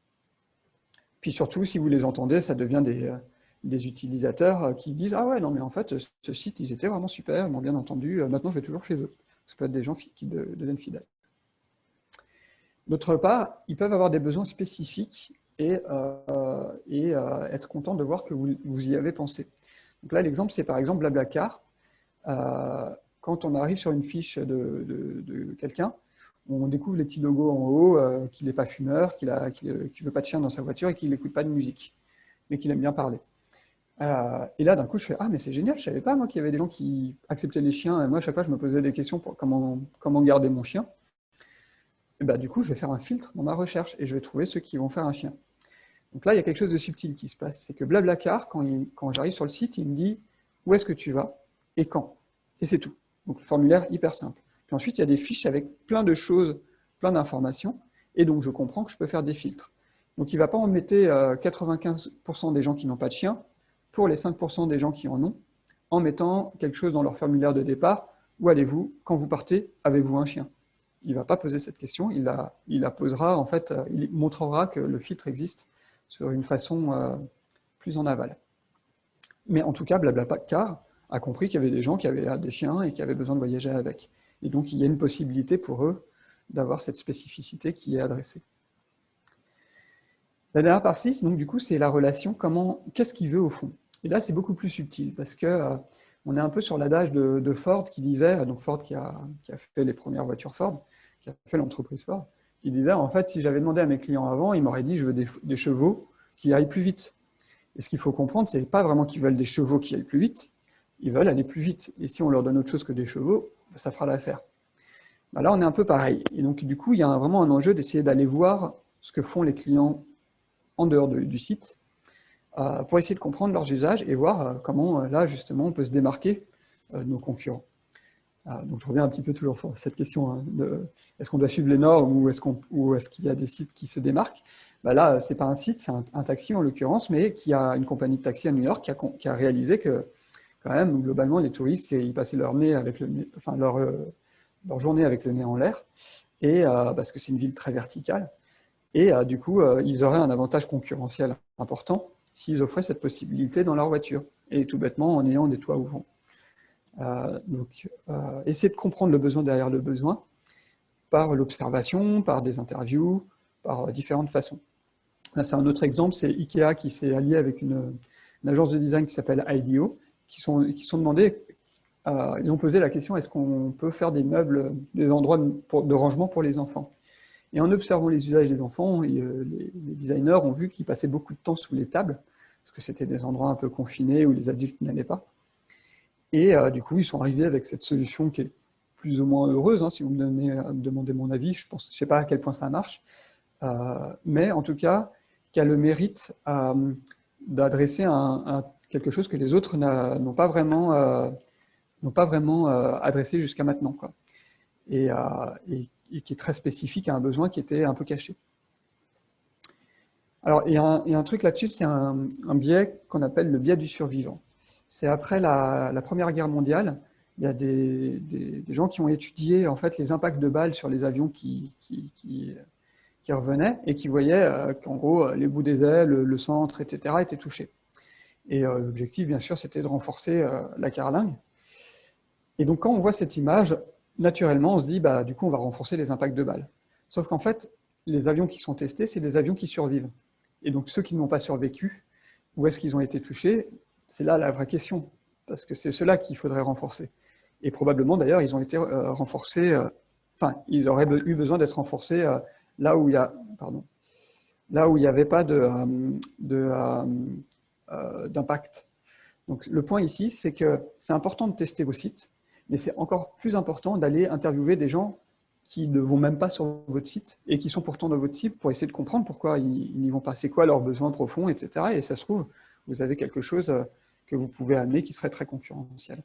Puis surtout, si vous les entendez, ça devient des utilisateurs qui disent « Ah ouais, non, mais en fait, ce site, ils étaient vraiment super, ils m'ont bien entendu, maintenant je vais toujours chez eux. » Ça peut être des gens qui deviennent fidèles. D'autre part, ils peuvent avoir des besoins spécifiques et être contents de voir que vous y avez pensé. Donc là, l'exemple, c'est par exemple Blablacar. Quand on arrive sur une fiche de quelqu'un, on découvre les petits logos en haut, qu'il n'est pas fumeur, qu'il ne veut pas de chien dans sa voiture et qu'il n'écoute pas de musique, mais qu'il aime bien parler. Et là, d'un coup, je fais « Ah, mais c'est génial, je ne savais pas, moi, qu'il y avait des gens qui acceptaient les chiens. Et moi, à chaque fois, je me posais des questions pour comment garder mon chien. » Et du coup, je vais faire un filtre dans ma recherche et je vais trouver ceux qui vont faire un chien. Donc là, il y a quelque chose de subtil qui se passe. C'est que Blablacar, quand j'arrive sur le site, il me dit où est-ce que tu vas et quand. Et c'est tout. Donc le formulaire hyper simple. Puis ensuite, il y a des fiches avec plein de choses, plein d'informations. Et donc, je comprends que je peux faire des filtres. Donc, il ne va pas en mettre 95% des gens qui n'ont pas de chien pour les 5% des gens qui en ont, en mettant quelque chose dans leur formulaire de départ. Où allez-vous? Quand vous partez, avez-vous un chien? Il ne va pas poser cette question. Il la posera, en fait, il montrera que le filtre existe sur une façon plus en aval. Mais en tout cas, Blablacar a compris qu'il y avait des gens qui avaient des chiens et qui avaient besoin de voyager avec. Et donc, il y a une possibilité pour eux d'avoir cette spécificité qui est adressée. La dernière partie, donc, du coup, c'est la relation, qu'est-ce qu'il veut au fond. Et là, c'est beaucoup plus subtil, parce que on est un peu sur l'adage de Ford qui disait, donc Ford qui a fait les premières voitures Ford, qui a fait l'entreprise Ford, qui disait, en fait, si j'avais demandé à mes clients avant, ils m'auraient dit, je veux des chevaux qui aillent plus vite. Et ce qu'il faut comprendre, c'est pas vraiment qu'ils veulent des chevaux qui aillent plus vite, ils veulent aller plus vite. Et si on leur donne autre chose que des chevaux, ça fera l'affaire. Ben là, on est un peu pareil. Et donc, du coup, il y a vraiment un enjeu d'essayer d'aller voir ce que font les clients en dehors du site pour essayer de comprendre leurs usages et voir comment, là, justement, on peut se démarquer de nos concurrents. Donc, je reviens un petit peu toujours sur cette question de est-ce qu'on doit suivre les normes ou est-ce qu'il y a des sites qui se démarquent. Ben là, ce n'est pas un site, c'est un taxi en l'occurrence, mais qui a une compagnie de taxi à New York qui a réalisé que, quand même, globalement, les touristes, ils passaient leur nez avec le nez, enfin, leur journée avec le nez en l'air, et parce que c'est une ville très verticale. Et du coup, ils auraient un avantage concurrentiel important s'ils offraient cette possibilité dans leur voiture, et tout bêtement en ayant des toits ouvrants. Donc, essayer de comprendre le besoin derrière le besoin par l'observation, par des interviews, par différentes façons. Là, c'est un autre exemple, c'est Ikea qui s'est allié avec une agence de design qui s'appelle IDEO, qui sont demandés, ils ont posé la question, est-ce qu'on peut faire des meubles, des endroits de rangement pour les enfants? Et en observant les usages des enfants, les designers ont vu qu'ils passaient beaucoup de temps sous les tables, parce que c'était des endroits un peu confinés où les adultes n'allaient pas. Et du coup, ils sont arrivés avec cette solution qui est plus ou moins heureuse, hein, si vous me demandez mon avis, je ne sais pas à quel point ça marche, mais en tout cas, qui a le mérite d'adresser quelque chose que les autres n'ont pas vraiment adressé jusqu'à maintenant, quoi. Et qui est très spécifique à un besoin qui était un peu caché. Alors, il y a un truc là-dessus, c'est un biais qu'on appelle le biais du survivant. C'est après la Première Guerre mondiale, il y a des gens qui ont étudié en fait, les impacts de balles sur les avions qui revenaient et qui voyaient qu'en gros, les bouts des ailes, le centre, etc., étaient touchés. Et l'objectif, bien sûr, c'était de renforcer la carlingue. Et donc, quand on voit cette image, naturellement, on se dit, bah, du coup, on va renforcer les impacts de balles. Sauf qu'en fait, les avions qui sont testés, c'est des avions qui survivent. Et donc, ceux qui n'ont pas survécu, où est-ce qu'ils ont été touchés? C'est là la vraie question, parce que c'est ceux-là qu'il faudrait renforcer. Et probablement, d'ailleurs, ils ont été renforcés, ils auraient eu besoin d'être renforcés là où il n'y avait pas d'impact. Donc, le point ici, c'est que c'est important de tester vos sites, mais c'est encore plus important d'aller interviewer des gens qui ne vont même pas sur votre site et qui sont pourtant dans votre site pour essayer de comprendre pourquoi ils n'y vont pas, c'est quoi leurs besoins profonds, etc. Et ça se trouve, vous avez quelque chose que vous pouvez amener qui serait très concurrentiel.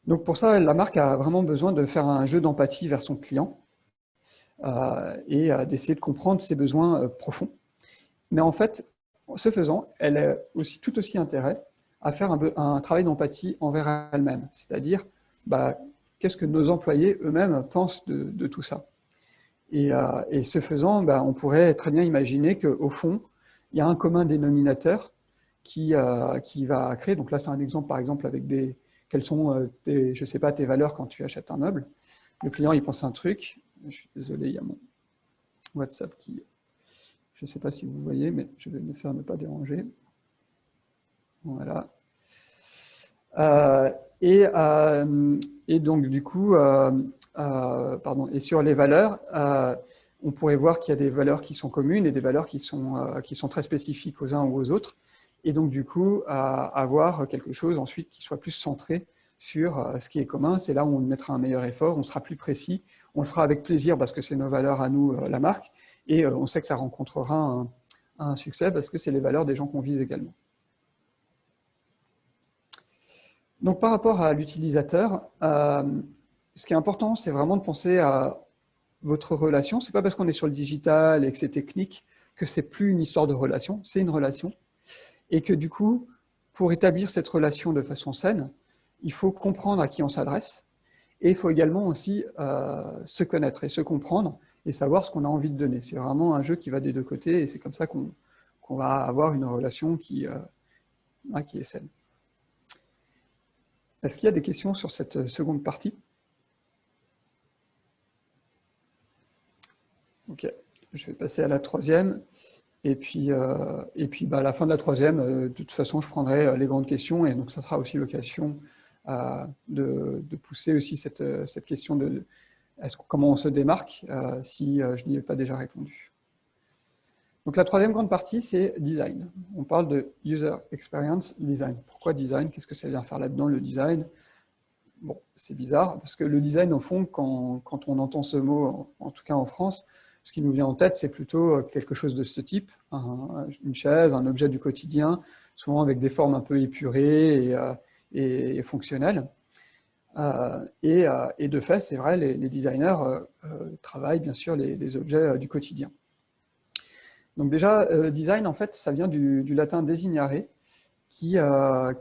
Donc pour ça, la marque a vraiment besoin de faire un jeu d'empathie vers son client et d'essayer de comprendre ses besoins profonds. Mais en fait, ce faisant, elle a aussi, tout aussi intérêt à faire un travail d'empathie envers elle-même, c'est-à-dire qu'est-ce que nos employés eux-mêmes pensent de tout ça. Et ce faisant, on pourrait très bien imaginer qu'au fond, il y a un commun dénominateur qui va créer, donc là c'est un exemple par exemple avec quelles sont je sais pas, tes valeurs quand tu achètes un meuble. Le client il pense un truc, je suis désolé, il y a mon WhatsApp qui, je ne sais pas si vous voyez, mais je vais me faire ne pas déranger. Voilà. Et donc du coup, et sur les valeurs, on pourrait voir qu'il y a des valeurs qui sont communes et des valeurs qui sont très spécifiques aux uns ou aux autres. Et donc du coup, avoir quelque chose ensuite qui soit plus centré sur ce qui est commun, c'est là où on mettra un meilleur effort, on sera plus précis, on le fera avec plaisir parce que c'est nos valeurs à nous, la marque, et on sait que ça rencontrera un succès parce que c'est les valeurs des gens qu'on vise également. Donc par rapport à l'utilisateur, ce qui est important, c'est vraiment de penser à votre relation. Ce n'est pas parce qu'on est sur le digital et que c'est technique que c'est plus une histoire de relation, c'est une relation. Et que du coup, pour établir cette relation de façon saine, il faut comprendre à qui on s'adresse. Et il faut également aussi se connaître et se comprendre et savoir ce qu'on a envie de donner. C'est vraiment un jeu qui va des deux côtés et c'est comme ça qu'on va avoir une relation qui est saine. Est-ce qu'il y a des questions sur cette seconde partie? Ok, je vais passer à la troisième. Et puis à la fin de la troisième, de toute façon, je prendrai les grandes questions. Et donc, ça sera aussi l'occasion de pousser aussi cette question de comment on se démarque si je n'y ai pas déjà répondu. Donc la troisième grande partie, c'est design. On parle de User Experience Design. Pourquoi design? Qu'est-ce que ça vient faire là-dedans, le design? Bon, c'est bizarre, parce que le design, au fond, quand on entend ce mot, en tout cas en France, ce qui nous vient en tête, c'est plutôt quelque chose de ce type, une chaise, un objet du quotidien, souvent avec des formes un peu épurées et fonctionnelles. Et de fait, c'est vrai, les designers travaillent bien sûr les objets du quotidien. Donc déjà, design, en fait, ça vient du latin designare, qui a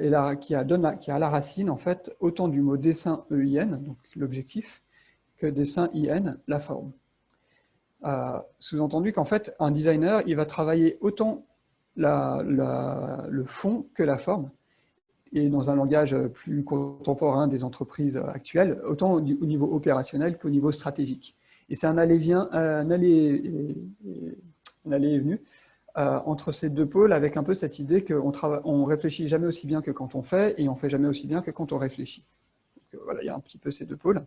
la racine, en fait, autant du mot dessin EIN, donc l'objectif, que dessin IN, la forme. Sous-entendu qu'en fait, un designer, il va travailler autant le fond que la forme, et dans un langage plus contemporain des entreprises actuelles, autant au niveau opérationnel qu'au niveau stratégique. Et c'est un aller-et-venu entre ces deux pôles, avec un peu cette idée qu'on réfléchit jamais aussi bien que quand on fait, et on fait jamais aussi bien que quand on réfléchit. Donc, voilà, il y a un petit peu ces deux pôles.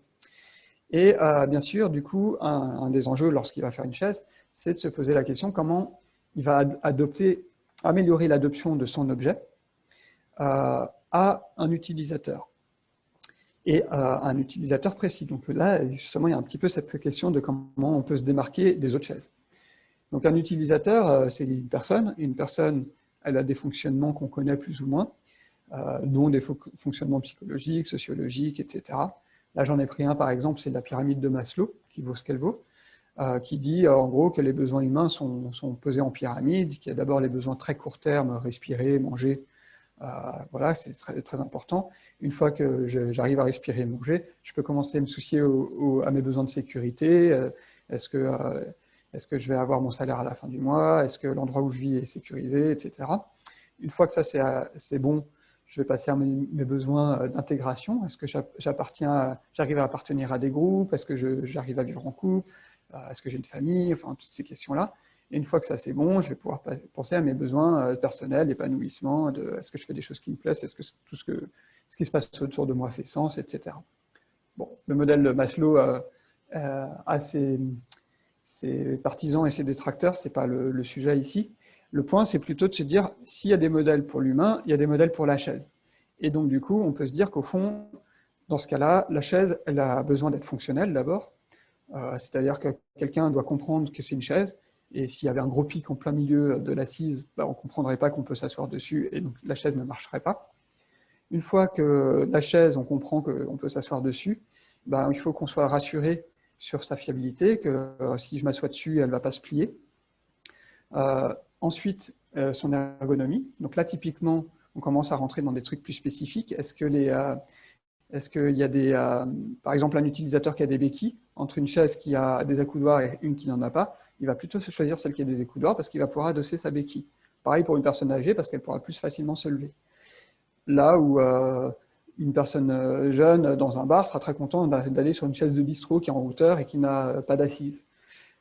Et bien sûr, du coup, un des enjeux lorsqu'il va faire une chaise, c'est de se poser la question comment il va améliorer l'adoption de son objet à un utilisateur. Et un utilisateur précis. Donc là, justement, il y a un petit peu cette question de comment on peut se démarquer des autres chaises. Donc un utilisateur, c'est une personne. Une personne, elle a des fonctionnements qu'on connaît plus ou moins, dont des fonctionnements psychologiques, sociologiques, etc. Là, j'en ai pris un, par exemple, c'est la pyramide de Maslow, qui vaut ce qu'elle vaut, qui dit en gros que les besoins humains sont pesés en pyramide, qu'il y a d'abord les besoins très court terme, respirer, manger. Voilà, c'est très, très important. Une fois que j'arrive à respirer et manger, je peux commencer à me soucier à mes besoins de sécurité. Est-ce que je vais avoir mon salaire à la fin du mois? Est-ce que l'endroit où je vis est sécurisé, etc. Une fois que ça c'est bon, je vais passer à mes besoins d'intégration. Est-ce que j'arrive à appartenir à des groupes? Est-ce que j'arrive à vivre en couple? Est-ce que j'ai une famille? Enfin, toutes ces questions-là. Et une fois que ça c'est bon, je vais pouvoir penser à mes besoins personnels, épanouissement, est-ce que je fais des choses qui me plaisent, est-ce que tout ce qui se passe autour de moi fait sens, etc. Bon, le modèle de Maslow a ses partisans et ses détracteurs, ce n'est pas le sujet ici. Le point, c'est plutôt de se dire, s'il y a des modèles pour l'humain, il y a des modèles pour la chaise. Et donc, du coup, on peut se dire qu'au fond, dans ce cas-là, la chaise, elle a besoin d'être fonctionnelle d'abord. C'est-à-dire que quelqu'un doit comprendre que c'est une chaise, et s'il y avait un gros pic en plein milieu de l'assise, on ne comprendrait pas qu'on peut s'asseoir dessus, et donc la chaise ne marcherait pas. Une fois que la chaise, on comprend qu'on peut s'asseoir dessus, il faut qu'on soit rassuré sur sa fiabilité, que si je m'assois dessus, elle ne va pas se plier. Ensuite, son ergonomie. Donc là, typiquement, on commence à rentrer dans des trucs plus spécifiques. Est-ce qu'il y a par exemple, un utilisateur qui a des béquilles, entre une chaise qui a des accoudoirs et une qui n'en a pas, il va plutôt choisir celle qui a des accoudoirs parce qu'il va pouvoir adosser sa béquille. Pareil pour une personne âgée parce qu'elle pourra plus facilement se lever. Là où une personne jeune dans un bar sera très content d'aller sur une chaise de bistrot qui est en hauteur et qui n'a pas d'assise.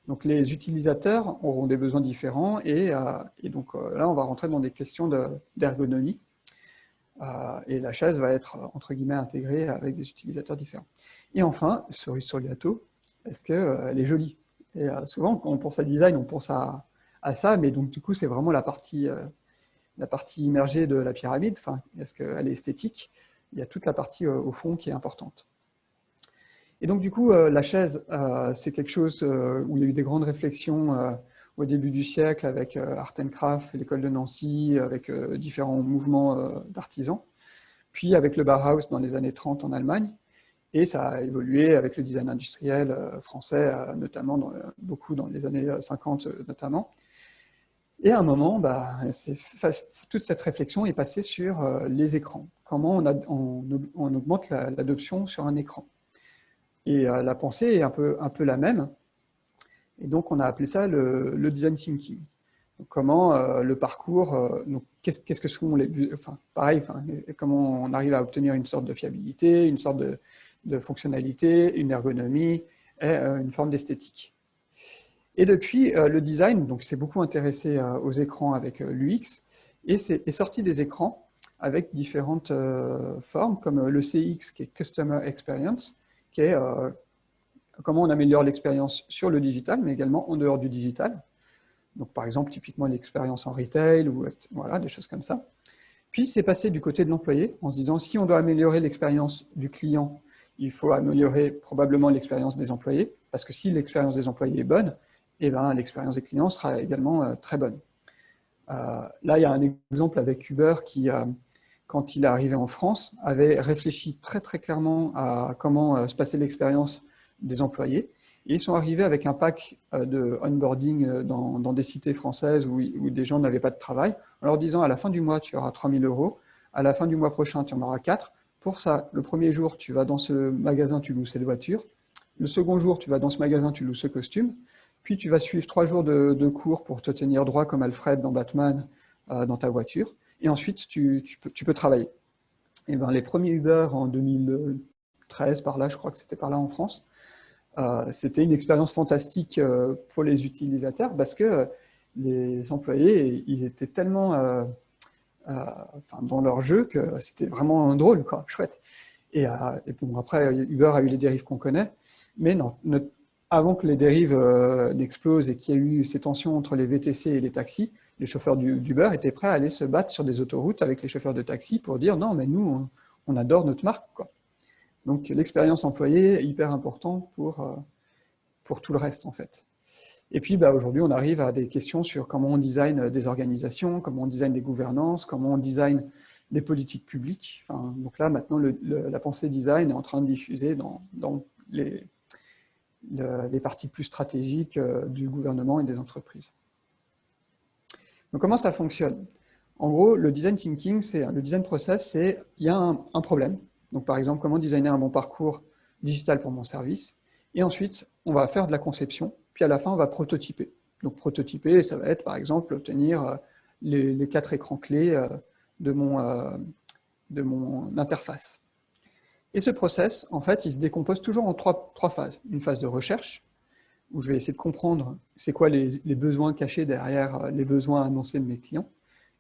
Donc les utilisateurs auront des besoins différents et donc là on va rentrer dans des questions d'ergonomie et la chaise va être entre guillemets intégrée avec des utilisateurs différents. Et enfin, cerise sur le gâteau, est-ce qu'elle est jolie? Et souvent quand on pense à design, on pense à ça, mais donc du coup c'est vraiment la partie immergée de la pyramide. Enfin, est-ce qu'elle est esthétique? Il y a toute la partie au fond qui est importante. Et donc, du coup, la chaise, c'est quelque chose où il y a eu des grandes réflexions au début du siècle avec Art and Craft, l'école de Nancy, avec différents mouvements d'artisans, puis avec le Bauhaus dans les années 30 en Allemagne, et ça a évolué avec le design industriel français, notamment beaucoup dans les années 50 notamment. Et à un moment, toute cette réflexion est passée sur les écrans. Comment on augmente l'adoption sur un écran. Et la pensée est un peu la même. Et donc, on a appelé ça le design thinking. Donc, comment le parcours, qu'est-ce que sont comment on arrive à obtenir une sorte de fiabilité, une sorte de fonctionnalité, une ergonomie et une forme d'esthétique. Et depuis, le design s'est beaucoup intéressé aux écrans avec l'UX et est sorti des écrans avec différentes formes, comme le CX, qui est Customer Experience, qui est comment on améliore l'expérience sur le digital, mais également en dehors du digital. Donc, par exemple, typiquement l'expérience en retail, ou voilà, des choses comme ça. Puis, c'est passé du côté de l'employé, en se disant, si on doit améliorer l'expérience du client, il faut améliorer probablement l'expérience des employés, parce que si l'expérience des employés est bonne, eh ben, l'expérience des clients sera également très bonne. Là, il y a un exemple avec Uber qui, quand il est arrivé en France, avait réfléchi très très clairement à comment se passait l'expérience des employés. Et ils sont arrivés avec un pack de onboarding dans des cités françaises où des gens n'avaient pas de travail, en leur disant à la fin du mois, tu auras 3 000 €, à la fin du mois prochain, tu en auras 4. Pour ça, le premier jour, tu vas dans ce magasin, tu loues cette voiture. Le second jour, tu vas dans ce magasin, tu loues ce costume. Puis tu vas suivre 3 jours de cours pour te tenir droit comme Alfred dans Batman dans ta voiture. Et ensuite, tu peux travailler. Et ben, les premiers Uber en 2013, par là, je crois que c'était par là en France, c'était une expérience fantastique pour les utilisateurs parce que les employés, ils étaient tellement dans leur jeu que c'était vraiment drôle, quoi, chouette. Et bon, après, Uber a eu les dérives qu'on connaît, mais non, avant que les dérives n'explosent et qu'il y ait eu ces tensions entre les VTC et les taxis, les chauffeurs d'Uber étaient prêts à aller se battre sur des autoroutes avec les chauffeurs de taxi pour dire non, mais nous, on adore notre marque, quoi. Donc l'expérience employée est hyper importante pour tout le reste, en fait. Et puis aujourd'hui, on arrive à des questions sur comment on design des organisations, comment on design des gouvernances, comment on design des politiques publiques. Enfin, donc là, maintenant, la pensée design est en train de diffuser dans les parties plus stratégiques du gouvernement et des entreprises. Donc comment ça fonctionne? En gros, le design thinking, le design process, c'est il y a un problème. Donc par exemple, comment designer un bon parcours digital pour mon service. Et ensuite, on va faire de la conception. Puis à la fin, on va prototyper. Donc prototyper, ça va être par exemple obtenir les 4 écrans clés de mon interface. Et ce process, en fait, il se décompose toujours en trois phases. Une phase de recherche, où je vais essayer de comprendre c'est quoi les besoins cachés derrière les besoins annoncés de mes clients.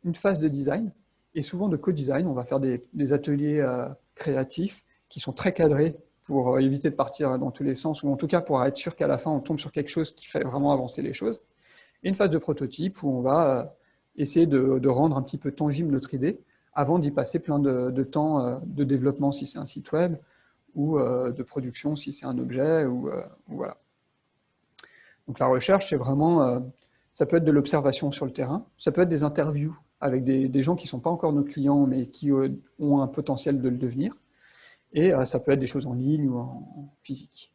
Une phase de design, et souvent de co-design. On va faire des ateliers créatifs qui sont très cadrés pour éviter de partir dans tous les sens, ou en tout cas pour être sûr qu'à la fin, on tombe sur quelque chose qui fait vraiment avancer les choses. Et une phase de prototype où on va essayer de rendre un petit peu tangible notre idée avant d'y passer plein de temps de développement si c'est un site web, ou de production si c'est un objet, ou voilà. Donc la recherche, c'est vraiment, ça peut être de l'observation sur le terrain, ça peut être des interviews avec des gens qui ne sont pas encore nos clients, mais qui ont un potentiel de le devenir. Et ça peut être des choses en ligne ou en physique.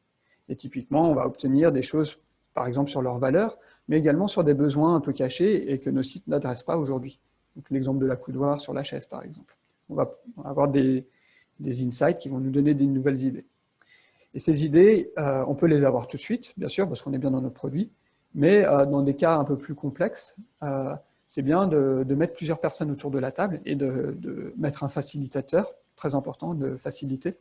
Et typiquement, on va obtenir des choses, par exemple, sur leurs valeurs, mais également sur des besoins un peu cachés et que nos sites n'adressent pas aujourd'hui. Donc l'exemple de la coudoir sur la chaise, par exemple. On va avoir des insights qui vont nous donner des nouvelles idées. Et ces idées, on peut les avoir tout de suite, bien sûr, parce qu'on est bien dans notre produit, mais dans des cas un peu plus complexes, c'est bien de mettre plusieurs personnes autour de la table et de mettre un facilitateur, très important, de faciliter,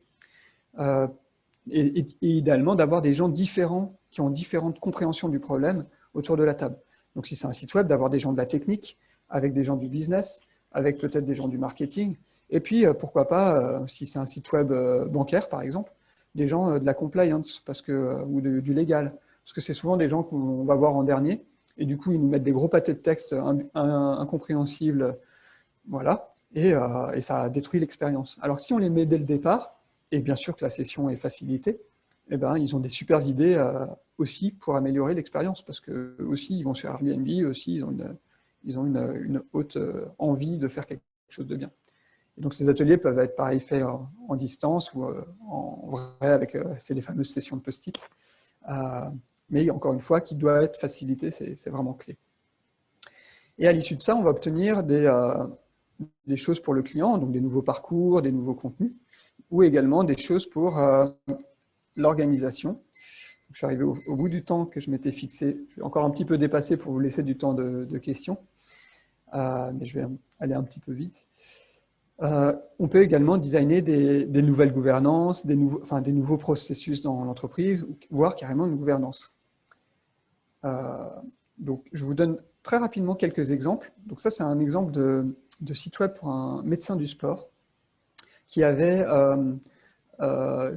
et idéalement d'avoir des gens différents, qui ont différentes compréhensions du problème autour de la table. Donc si c'est un site web, d'avoir des gens de la technique, avec des gens du business, avec peut-être des gens du marketing, et puis pourquoi pas, si c'est un site web bancaire par exemple, des gens de la compliance ou du légal, parce que c'est souvent des gens qu'on va voir en dernier, et du coup ils nous mettent des gros pâtés de texte incompréhensibles, voilà, et ça détruit l'expérience. Alors si on les met dès le départ, et bien sûr que la session est facilitée, eh ben, ils ont des super idées aussi pour améliorer l'expérience, parce que aussi ils vont sur Airbnb, aussi ils ont une haute envie de faire quelque chose de bien. Et donc ces ateliers peuvent être pareil faits en distance ou en vrai avec c'est les fameuses sessions de post-it. Mais encore une fois, qui doit être facilité, c'est vraiment clé. Et à l'issue de ça, on va obtenir des choses pour le client, donc des nouveaux parcours, des nouveaux contenus, ou également des choses pour l'organisation. Je suis arrivé au bout du temps que je m'étais fixé. Je vais encore un petit peu dépasser pour vous laisser du temps de questions, mais je vais aller un petit peu vite. On peut également designer des nouvelles gouvernances, des nouveaux processus dans l'entreprise, voire carrément une gouvernance. Donc, je vous donne très rapidement quelques exemples. Donc ça, c'est un exemple de site web pour un médecin du sport qui avait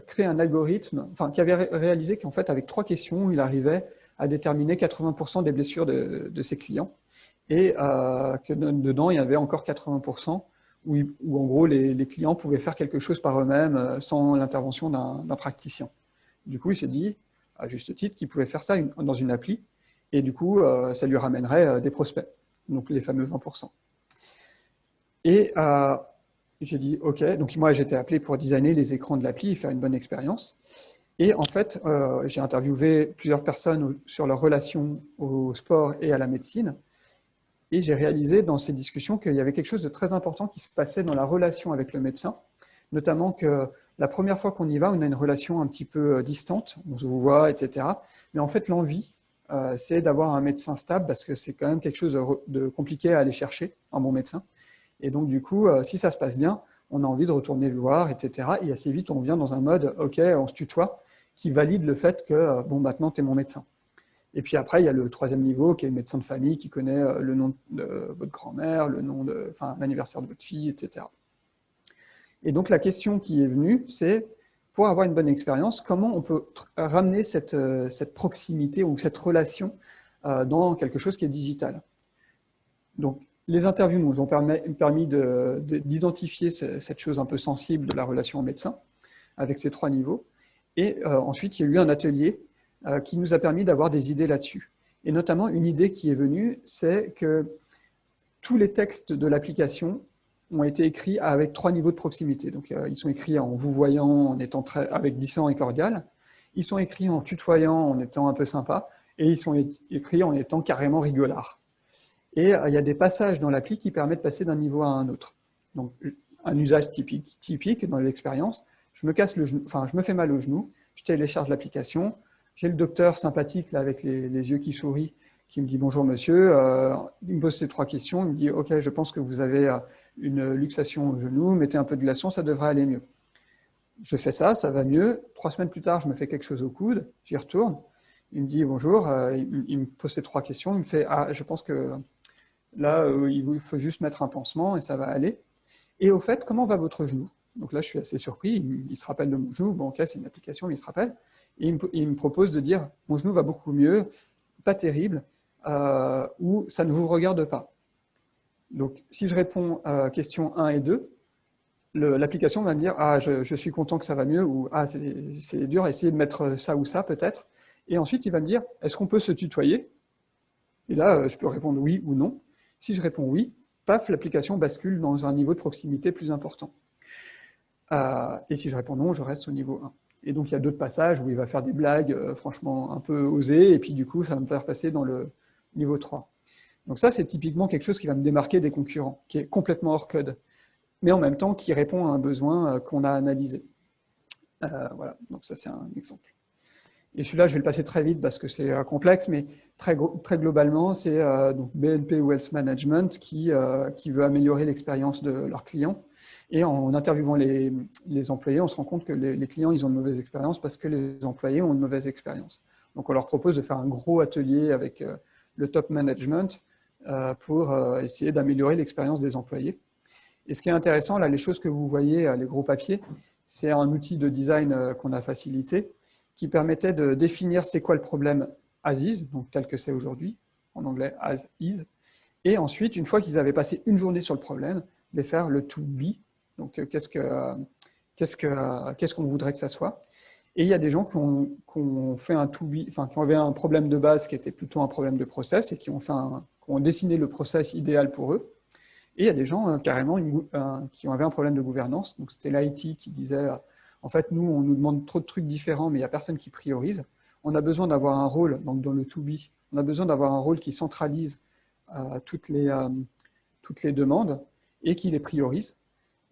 créé un algorithme, qui avait réalisé qu'en fait, avec 3 questions, il arrivait a déterminé 80% des blessures de ses clients et que dedans, il y avait encore 80% où en gros, les clients pouvaient faire quelque chose par eux-mêmes sans l'intervention d'un praticien. Du coup, il s'est dit, à juste titre, qu'il pouvait faire ça dans une appli et du coup, ça lui ramènerait des prospects, donc les fameux 20%. Et j'ai dit, OK, donc moi, j'étais appelé pour designer les écrans de l'appli et faire une bonne expérience. Et en fait, j'ai interviewé plusieurs personnes sur leur relation au sport et à la médecine. Et j'ai réalisé dans ces discussions qu'il y avait quelque chose de très important qui se passait dans la relation avec le médecin, notamment que la première fois qu'on y va, on a une relation un petit peu distante, on se voit, etc. Mais en fait, l'envie, c'est d'avoir un médecin stable parce que c'est quand même quelque chose de compliqué à aller chercher, un bon médecin. Et donc, du coup, si ça se passe bien, on a envie de retourner le voir, etc. Et assez vite, on vient dans un mode, OK, on se tutoie, qui valide le fait que, bon, maintenant, tu es mon médecin. Et puis après, il y a le troisième niveau, qui est le médecin de famille, qui connaît le nom de votre grand-mère, l'anniversaire de votre fille, etc. Et donc, la question qui est venue, c'est, pour avoir une bonne expérience, comment on peut ramener cette proximité ou cette relation dans quelque chose qui est digital. Donc, les interviews nous ont permis d'identifier cette chose un peu sensible de la relation au médecin, avec ces trois niveaux. Et ensuite, il y a eu un atelier qui nous a permis d'avoir des idées là-dessus. Et notamment, une idée qui est venue, c'est que tous les textes de l'application ont été écrits avec trois niveaux de proximité. Donc, ils sont écrits en vous voyant, en étant avec glissant et cordial. Ils sont écrits en tutoyant, en étant un peu sympa. Et ils sont écrits en étant carrément rigolards. Et il y a des passages dans l'appli qui permettent de passer d'un niveau à un autre. Donc, un usage typique dans l'expérience, je me fais mal au genou, je télécharge l'application, j'ai le docteur sympathique là, avec les yeux qui sourient, qui me dit « Bonjour monsieur », il me pose ces trois questions, il me dit « Ok, je pense que vous avez une luxation au genou, mettez un peu de glaçon, ça devrait aller mieux ». Je fais ça, ça va mieux. 3 semaines plus tard, je me fais quelque chose au coude, j'y retourne, il me dit « Bonjour », il me pose ces trois questions, il me fait « Ah, je pense que… » Là, il faut juste mettre un pansement et ça va aller. Et au fait, comment va votre genou? Donc là, je suis assez surpris. Il se rappelle de mon genou. Bon, ok, c'est une application, mais il se rappelle. Et il me propose de dire, mon genou va beaucoup mieux, pas terrible, ou ça ne vous regarde pas. Donc, si je réponds à questions 1 et 2, l'application va me dire, ah, je suis content que ça va mieux, ou ah, c'est dur, essayez de mettre ça ou ça peut-être. Et ensuite, il va me dire, est-ce qu'on peut se tutoyer? Et là, je peux répondre oui ou non. Si je réponds oui, paf, l'application bascule dans un niveau de proximité plus important. Et si je réponds non, je reste au niveau 1. Et donc, il y a d'autres passages où il va faire des blagues franchement un peu osées, et puis du coup, ça va me faire passer dans le niveau 3. Donc ça, c'est typiquement quelque chose qui va me démarquer des concurrents, qui est complètement hors code, mais en même temps qui répond à un besoin qu'on a analysé. Voilà, donc ça, c'est un exemple. Et celui-là, je vais le passer très vite parce que c'est complexe, mais très globalement, c'est BNP Wealth Management qui veut améliorer l'expérience de leurs clients. Et en interviewant les employés, on se rend compte que les clients, ils ont une mauvaise expérience parce que les employés ont une mauvaise expérience. Donc, on leur propose de faire un gros atelier avec le top management pour essayer d'améliorer l'expérience des employés. Et ce qui est intéressant, là, les choses que vous voyez, les gros papiers, c'est un outil de design qu'on a facilité, qui permettait de définir c'est quoi le problème as is, donc tel que c'est aujourd'hui, en anglais as is, et ensuite, une fois qu'ils avaient passé une journée sur le problème, de faire le to be, donc qu'est-ce qu'on voudrait que ça soit. Et il y a des gens qui ont fait un to be, enfin qui avaient un problème de base qui était plutôt un problème de process et qui ont dessiné le process idéal pour eux. Et il y a des gens carrément qui avaient un problème de gouvernance, donc c'était l'IT qui disait en fait, nous, on nous demande trop de trucs différents, mais il n'y a personne qui priorise. On a besoin d'avoir un rôle, donc dans le to be, on a besoin d'avoir un rôle qui centralise toutes les demandes et qui les priorise.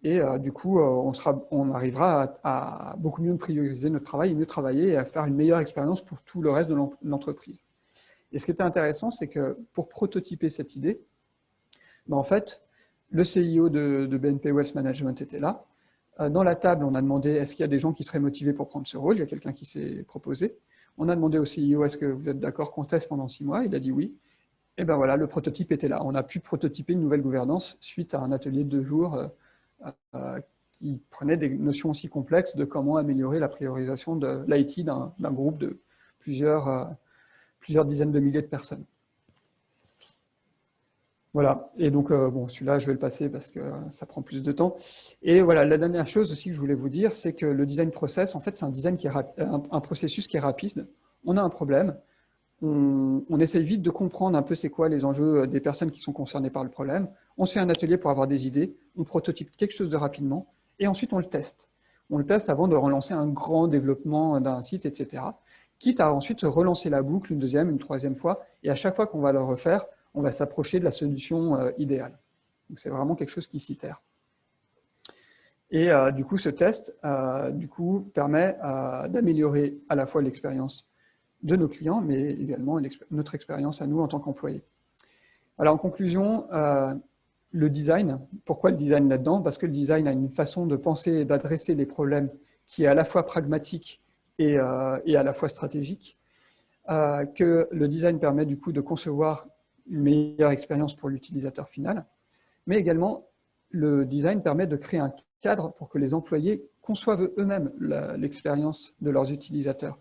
Et du coup, on arrivera à beaucoup mieux prioriser notre travail et mieux travailler et à faire une meilleure expérience pour tout le reste de l'entreprise. Et ce qui était intéressant, c'est que pour prototyper cette idée, en fait, le CIO de BNP Wealth Management était là. Dans la table, on a demandé est-ce qu'il y a des gens qui seraient motivés pour prendre ce rôle. Il y a quelqu'un qui s'est proposé. On a demandé au CEO est-ce que vous êtes d'accord qu'on teste pendant 6 mois. Il a dit oui. Et bien voilà, le prototype était là. On a pu prototyper une nouvelle gouvernance suite à un atelier de 2 jours qui prenait des notions aussi complexes de comment améliorer la priorisation de l'IT d'un groupe de plusieurs plusieurs dizaines de milliers de personnes. Voilà, et donc bon, celui-là, je vais le passer parce que ça prend plus de temps. Et voilà, la dernière chose aussi que je voulais vous dire, c'est que le design process, en fait, c'est un design qui est un processus qui est rapide. On a un problème, on essaye vite de comprendre un peu c'est quoi les enjeux des personnes qui sont concernées par le problème. On se fait un atelier pour avoir des idées, on prototype quelque chose de rapidement, et ensuite on le teste. On le teste avant de relancer un grand développement d'un site, etc. Quitte à ensuite relancer la boucle une deuxième, une troisième fois, et à chaque fois qu'on va le refaire, on va s'approcher de la solution idéale. Donc c'est vraiment quelque chose qui s'itère. Et du coup, ce test permet d'améliorer à la fois l'expérience de nos clients, mais également notre expérience à nous en tant qu'employés. Alors en conclusion, le design, pourquoi le design là-dedans? Parce que le design a une façon de penser et d'adresser les problèmes qui est à la fois pragmatique et à la fois stratégique, que le design permet du coup de concevoir une meilleure expérience pour l'utilisateur final, mais également le design permet de créer un cadre pour que les employés conçoivent eux-mêmes l'expérience de leurs utilisateurs.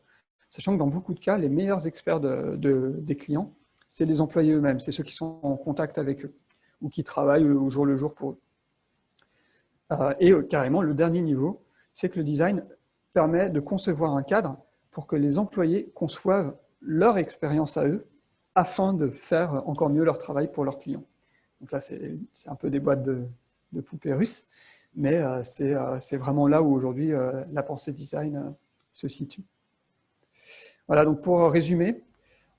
Sachant que dans beaucoup de cas, les meilleurs experts des clients, c'est les employés eux-mêmes, c'est ceux qui sont en contact avec eux ou qui travaillent au jour le jour pour eux. Carrément, le dernier niveau, c'est que le design permet de concevoir un cadre pour que les employés conçoivent leur expérience à eux afin de faire encore mieux leur travail pour leurs clients. Donc là, c'est un peu des boîtes de poupées russes, mais c'est vraiment là où aujourd'hui la pensée design se situe. Voilà, donc pour résumer,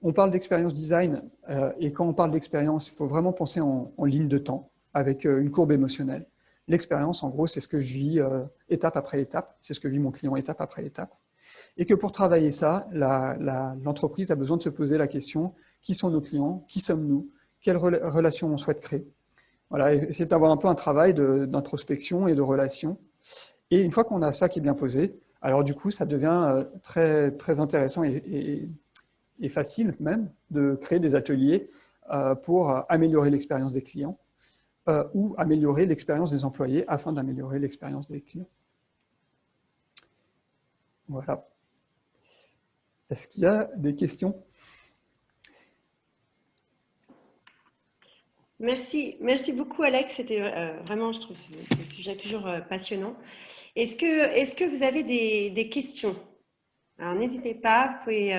on parle d'expérience design, et quand on parle d'expérience, il faut vraiment penser en ligne de temps, avec une courbe émotionnelle. L'expérience, en gros, c'est ce que je vis étape après étape, c'est ce que vit mon client étape après étape. Et que pour travailler ça, l'entreprise a besoin de se poser la question, qui sont nos clients, qui sommes-nous, quelles relations on souhaite créer. Voilà, essayer d'avoir un peu un travail d'introspection et de relation. Et une fois qu'on a ça qui est bien posé, alors du coup, ça devient très, très intéressant et facile même de créer des ateliers pour améliorer l'expérience des clients ou améliorer l'expérience des employés afin d'améliorer l'expérience des clients. Voilà. Est-ce qu'il y a des questions? Merci beaucoup Alex, c'était vraiment, je trouve ce sujet toujours passionnant. Est-ce que vous avez des questions? Alors n'hésitez pas, vous pouvez...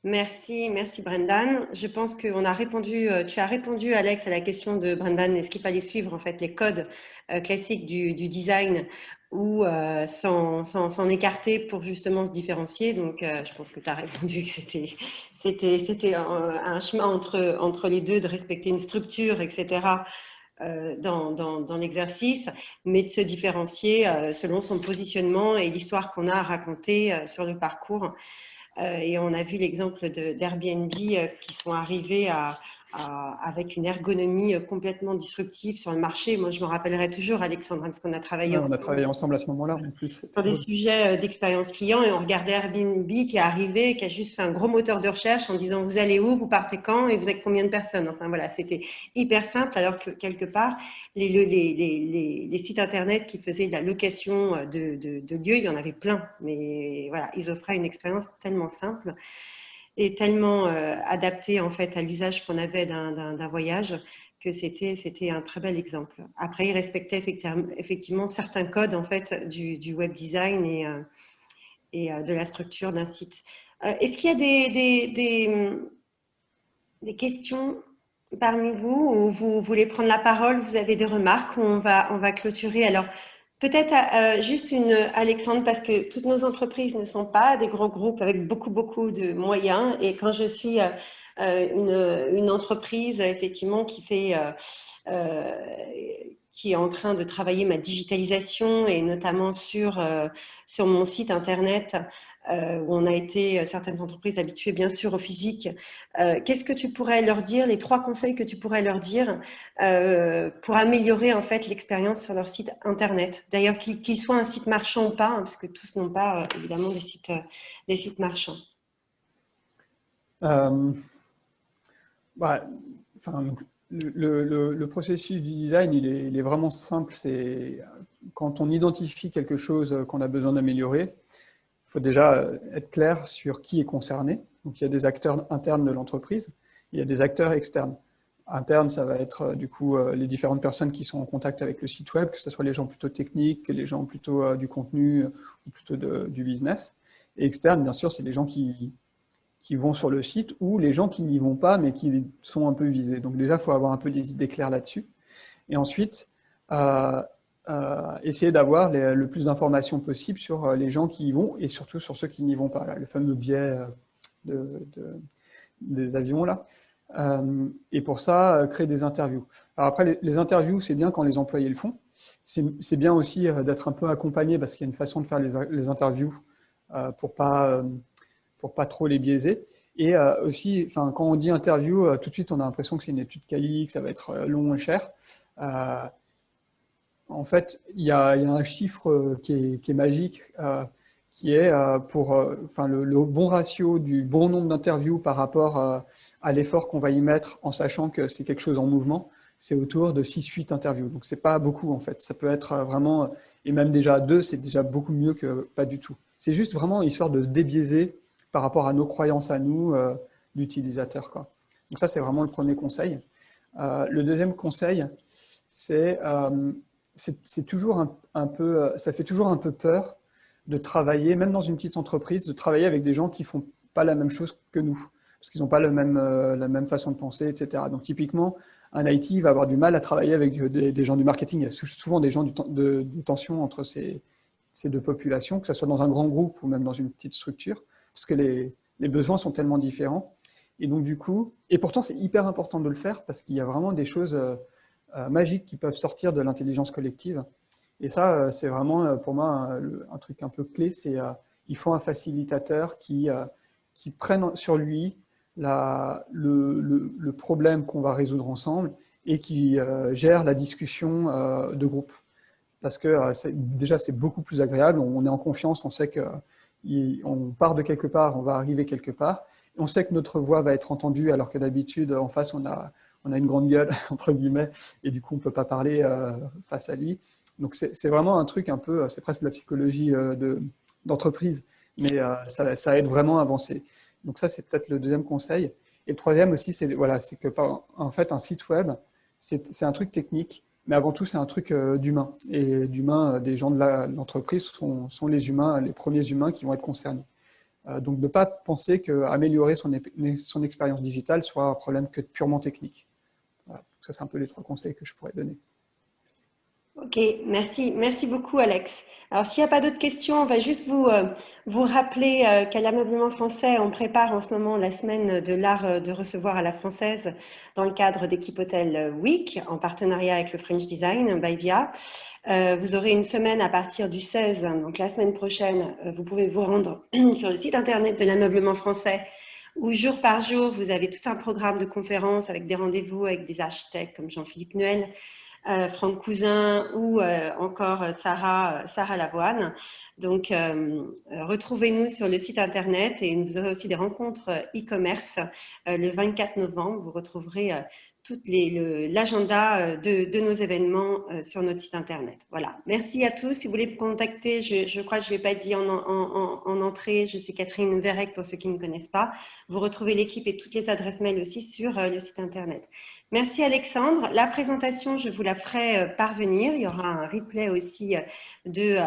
Merci Brendan. Je pense qu'on a répondu, tu as répondu Alex à la question de Brendan, est-ce qu'il fallait suivre en fait les codes classiques du design ou s'en écarter pour justement se différencier. Donc je pense que tu as répondu que c'était un chemin entre les deux, de respecter une structure, etc. Dans l'exercice, mais de se différencier selon son positionnement et l'histoire qu'on a à raconter sur le parcours. Et on a vu l'exemple d'Airbnb qui sont arrivés avec une ergonomie complètement disruptive sur le marché. Moi, je me rappellerai toujours, Alexandre, parce qu'on a travaillé on a travaillé ensemble à ce moment-là, en plus. sur des sujets d'expérience client, et on regardait Airbnb qui est arrivé, qui a juste fait un gros moteur de recherche en disant vous allez où, vous partez quand et vous êtes combien de personnes. Enfin voilà, c'était hyper simple, alors que quelque part, les sites internet qui faisaient de la location de lieux, il y en avait plein, mais voilà, ils offraient une expérience tellement simple et tellement adaptée en fait à l'usage qu'on avait d'un voyage, que c'était un très bel exemple. Après, il respectait effectivement certains codes en fait du web design et de la structure d'un site. Est-ce qu'il y a des questions parmi vous, ou vous voulez prendre la parole? Vous avez des remarques, ou on va clôturer? Alors, peut-être juste Alexandre, parce que toutes nos entreprises ne sont pas des gros groupes avec beaucoup de moyens. Et quand je suis une entreprise, effectivement, qui est en train de travailler ma digitalisation, et notamment sur mon site internet, où on a été, certaines entreprises, habituées bien sûr au physique. Qu'est-ce que tu pourrais leur dire, les 3 conseils que tu pourrais leur dire pour améliorer en fait l'expérience sur leur site internet? D'ailleurs, qu'il soit un site marchand ou pas, hein, parce que tous n'ont pas évidemment des sites marchands. Le processus du design, il est vraiment simple. C'est quand on identifie quelque chose qu'on a besoin d'améliorer, il faut déjà être clair sur qui est concerné. Donc, il y a des acteurs internes de l'entreprise, il y a des acteurs externes. Internes, ça va être du coup les différentes personnes qui sont en contact avec le site web, que ce soit les gens plutôt techniques, les gens plutôt du contenu ou plutôt du business. Et externes, bien sûr, c'est les gens qui vont sur le site ou les gens qui n'y vont pas mais qui sont un peu visés. Donc déjà, il faut avoir un peu des idées claires là-dessus. Et ensuite, essayer d'avoir le plus d'informations possible sur les gens qui y vont et surtout sur ceux qui n'y vont pas. Là, le fameux biais des avions là. Et pour ça, créer des interviews. Alors après, les interviews, c'est bien quand les employés le font. C'est bien aussi d'être un peu accompagné parce qu'il y a une façon de faire les interviews pour pas trop les biaiser. Et aussi, quand on dit interview, tout de suite, on a l'impression que c'est une étude quali, que ça va être long et cher. En fait, il y a un chiffre qui est magique, qui est pour le bon ratio du bon nombre d'interviews par rapport à l'effort qu'on va y mettre en sachant que c'est quelque chose en mouvement, c'est autour de 6-8 interviews. Donc, c'est pas beaucoup en fait. Ça peut être vraiment, et même déjà 2, c'est déjà beaucoup mieux que pas du tout. C'est juste vraiment histoire de se débiaiser par rapport à nos croyances à nous d'utilisateurs. Donc ça, c'est vraiment le premier conseil. Le deuxième conseil, c'est toujours un peu, ça fait toujours un peu peur de travailler, même dans une petite entreprise, de travailler avec des gens qui font pas la même chose que nous, parce qu'ils n'ont pas la même façon de penser, etc. Donc typiquement, un IT va avoir du mal à travailler avec des gens du marketing. Il y a souvent des gens de tension entre ces deux populations, que ce soit dans un grand groupe ou même dans une petite structure, parce que les besoins sont tellement différents. Et donc du coup, et pourtant c'est hyper important de le faire parce qu'il y a vraiment des choses magiques qui peuvent sortir de l'intelligence collective. Et ça, c'est vraiment pour moi un truc un peu clé, c'est il faut un facilitateur qui prenne sur lui le problème qu'on va résoudre ensemble et qui gère la discussion de groupe. Parce que déjà, c'est beaucoup plus agréable, on est en confiance, on sait qu'on part de quelque part, on va arriver quelque part, et on sait que notre voix va être entendue, alors que d'habitude, en face, on a une grande gueule, entre guillemets, et du coup, on ne peut pas parler face à lui. Donc, c'est vraiment un truc un peu, c'est presque de la psychologie d'entreprise, mais ça aide vraiment à avancer. Donc ça, c'est peut-être le deuxième conseil. Et le troisième aussi, c'est que en fait, un site web, c'est un truc technique, mais avant tout, c'est un truc d'humain. Et d'humain, des gens de l'entreprise sont les humains, les premiers humains qui vont être concernés. Donc, de ne pas penser qu'améliorer son expérience digitale soit un problème que purement technique. Voilà. Ça, c'est un peu les 3 conseils que je pourrais donner. Ok, merci beaucoup Alex. Alors s'il n'y a pas d'autres questions, on va juste vous rappeler qu'à l'Ameublement Français, on prépare en ce moment la semaine de l'art de recevoir à la française dans le cadre d'Équipe Hôtel Week, en partenariat avec le French Design by VIA. Vous aurez une semaine à partir du 16, donc la semaine prochaine, vous pouvez vous rendre sur le site internet de l'Ameublement Français où jour par jour, vous avez tout un programme de conférences avec des rendez-vous avec des architectes comme Jean-Philippe Nuel, Franck Cousin ou encore Sarah Lavoine. Donc, retrouvez-nous sur le site internet et vous aurez aussi des rencontres e-commerce le 24 novembre. Vous retrouverez tout l'agenda de nos événements sur notre site internet. Voilà. Merci à tous. Si vous voulez me contacter, je crois que je ne l'ai pas dit en entrée, je suis Catherine Verrec pour ceux qui ne me connaissent pas. Vous retrouvez l'équipe et toutes les adresses mail aussi sur le site internet. Merci Alexandre. La présentation, je vous la ferai parvenir. Il y aura un replay aussi de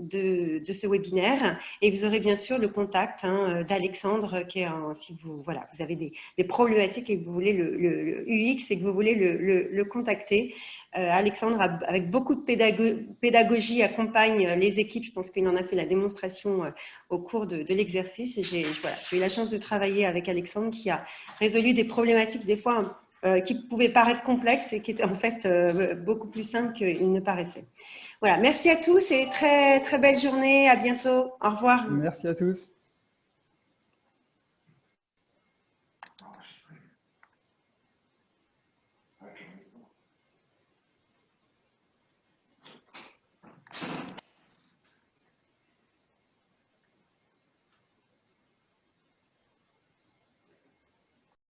ce webinaire et vous aurez bien sûr le contact d'Alexandre qui est si vous avez des problématiques et que vous voulez le UX et que vous voulez le contacter. Alexandre, avec beaucoup de pédagogie, accompagne les équipes. Je pense qu'il en a fait la démonstration au cours de l'exercice. J'ai eu la chance de travailler avec Alexandre qui a résolu des problématiques des fois qui pouvaient paraître complexes et qui étaient en fait beaucoup plus simples qu'il ne paraissait. Voilà, merci à tous et très, très belle journée. À bientôt. Au revoir. Merci à tous.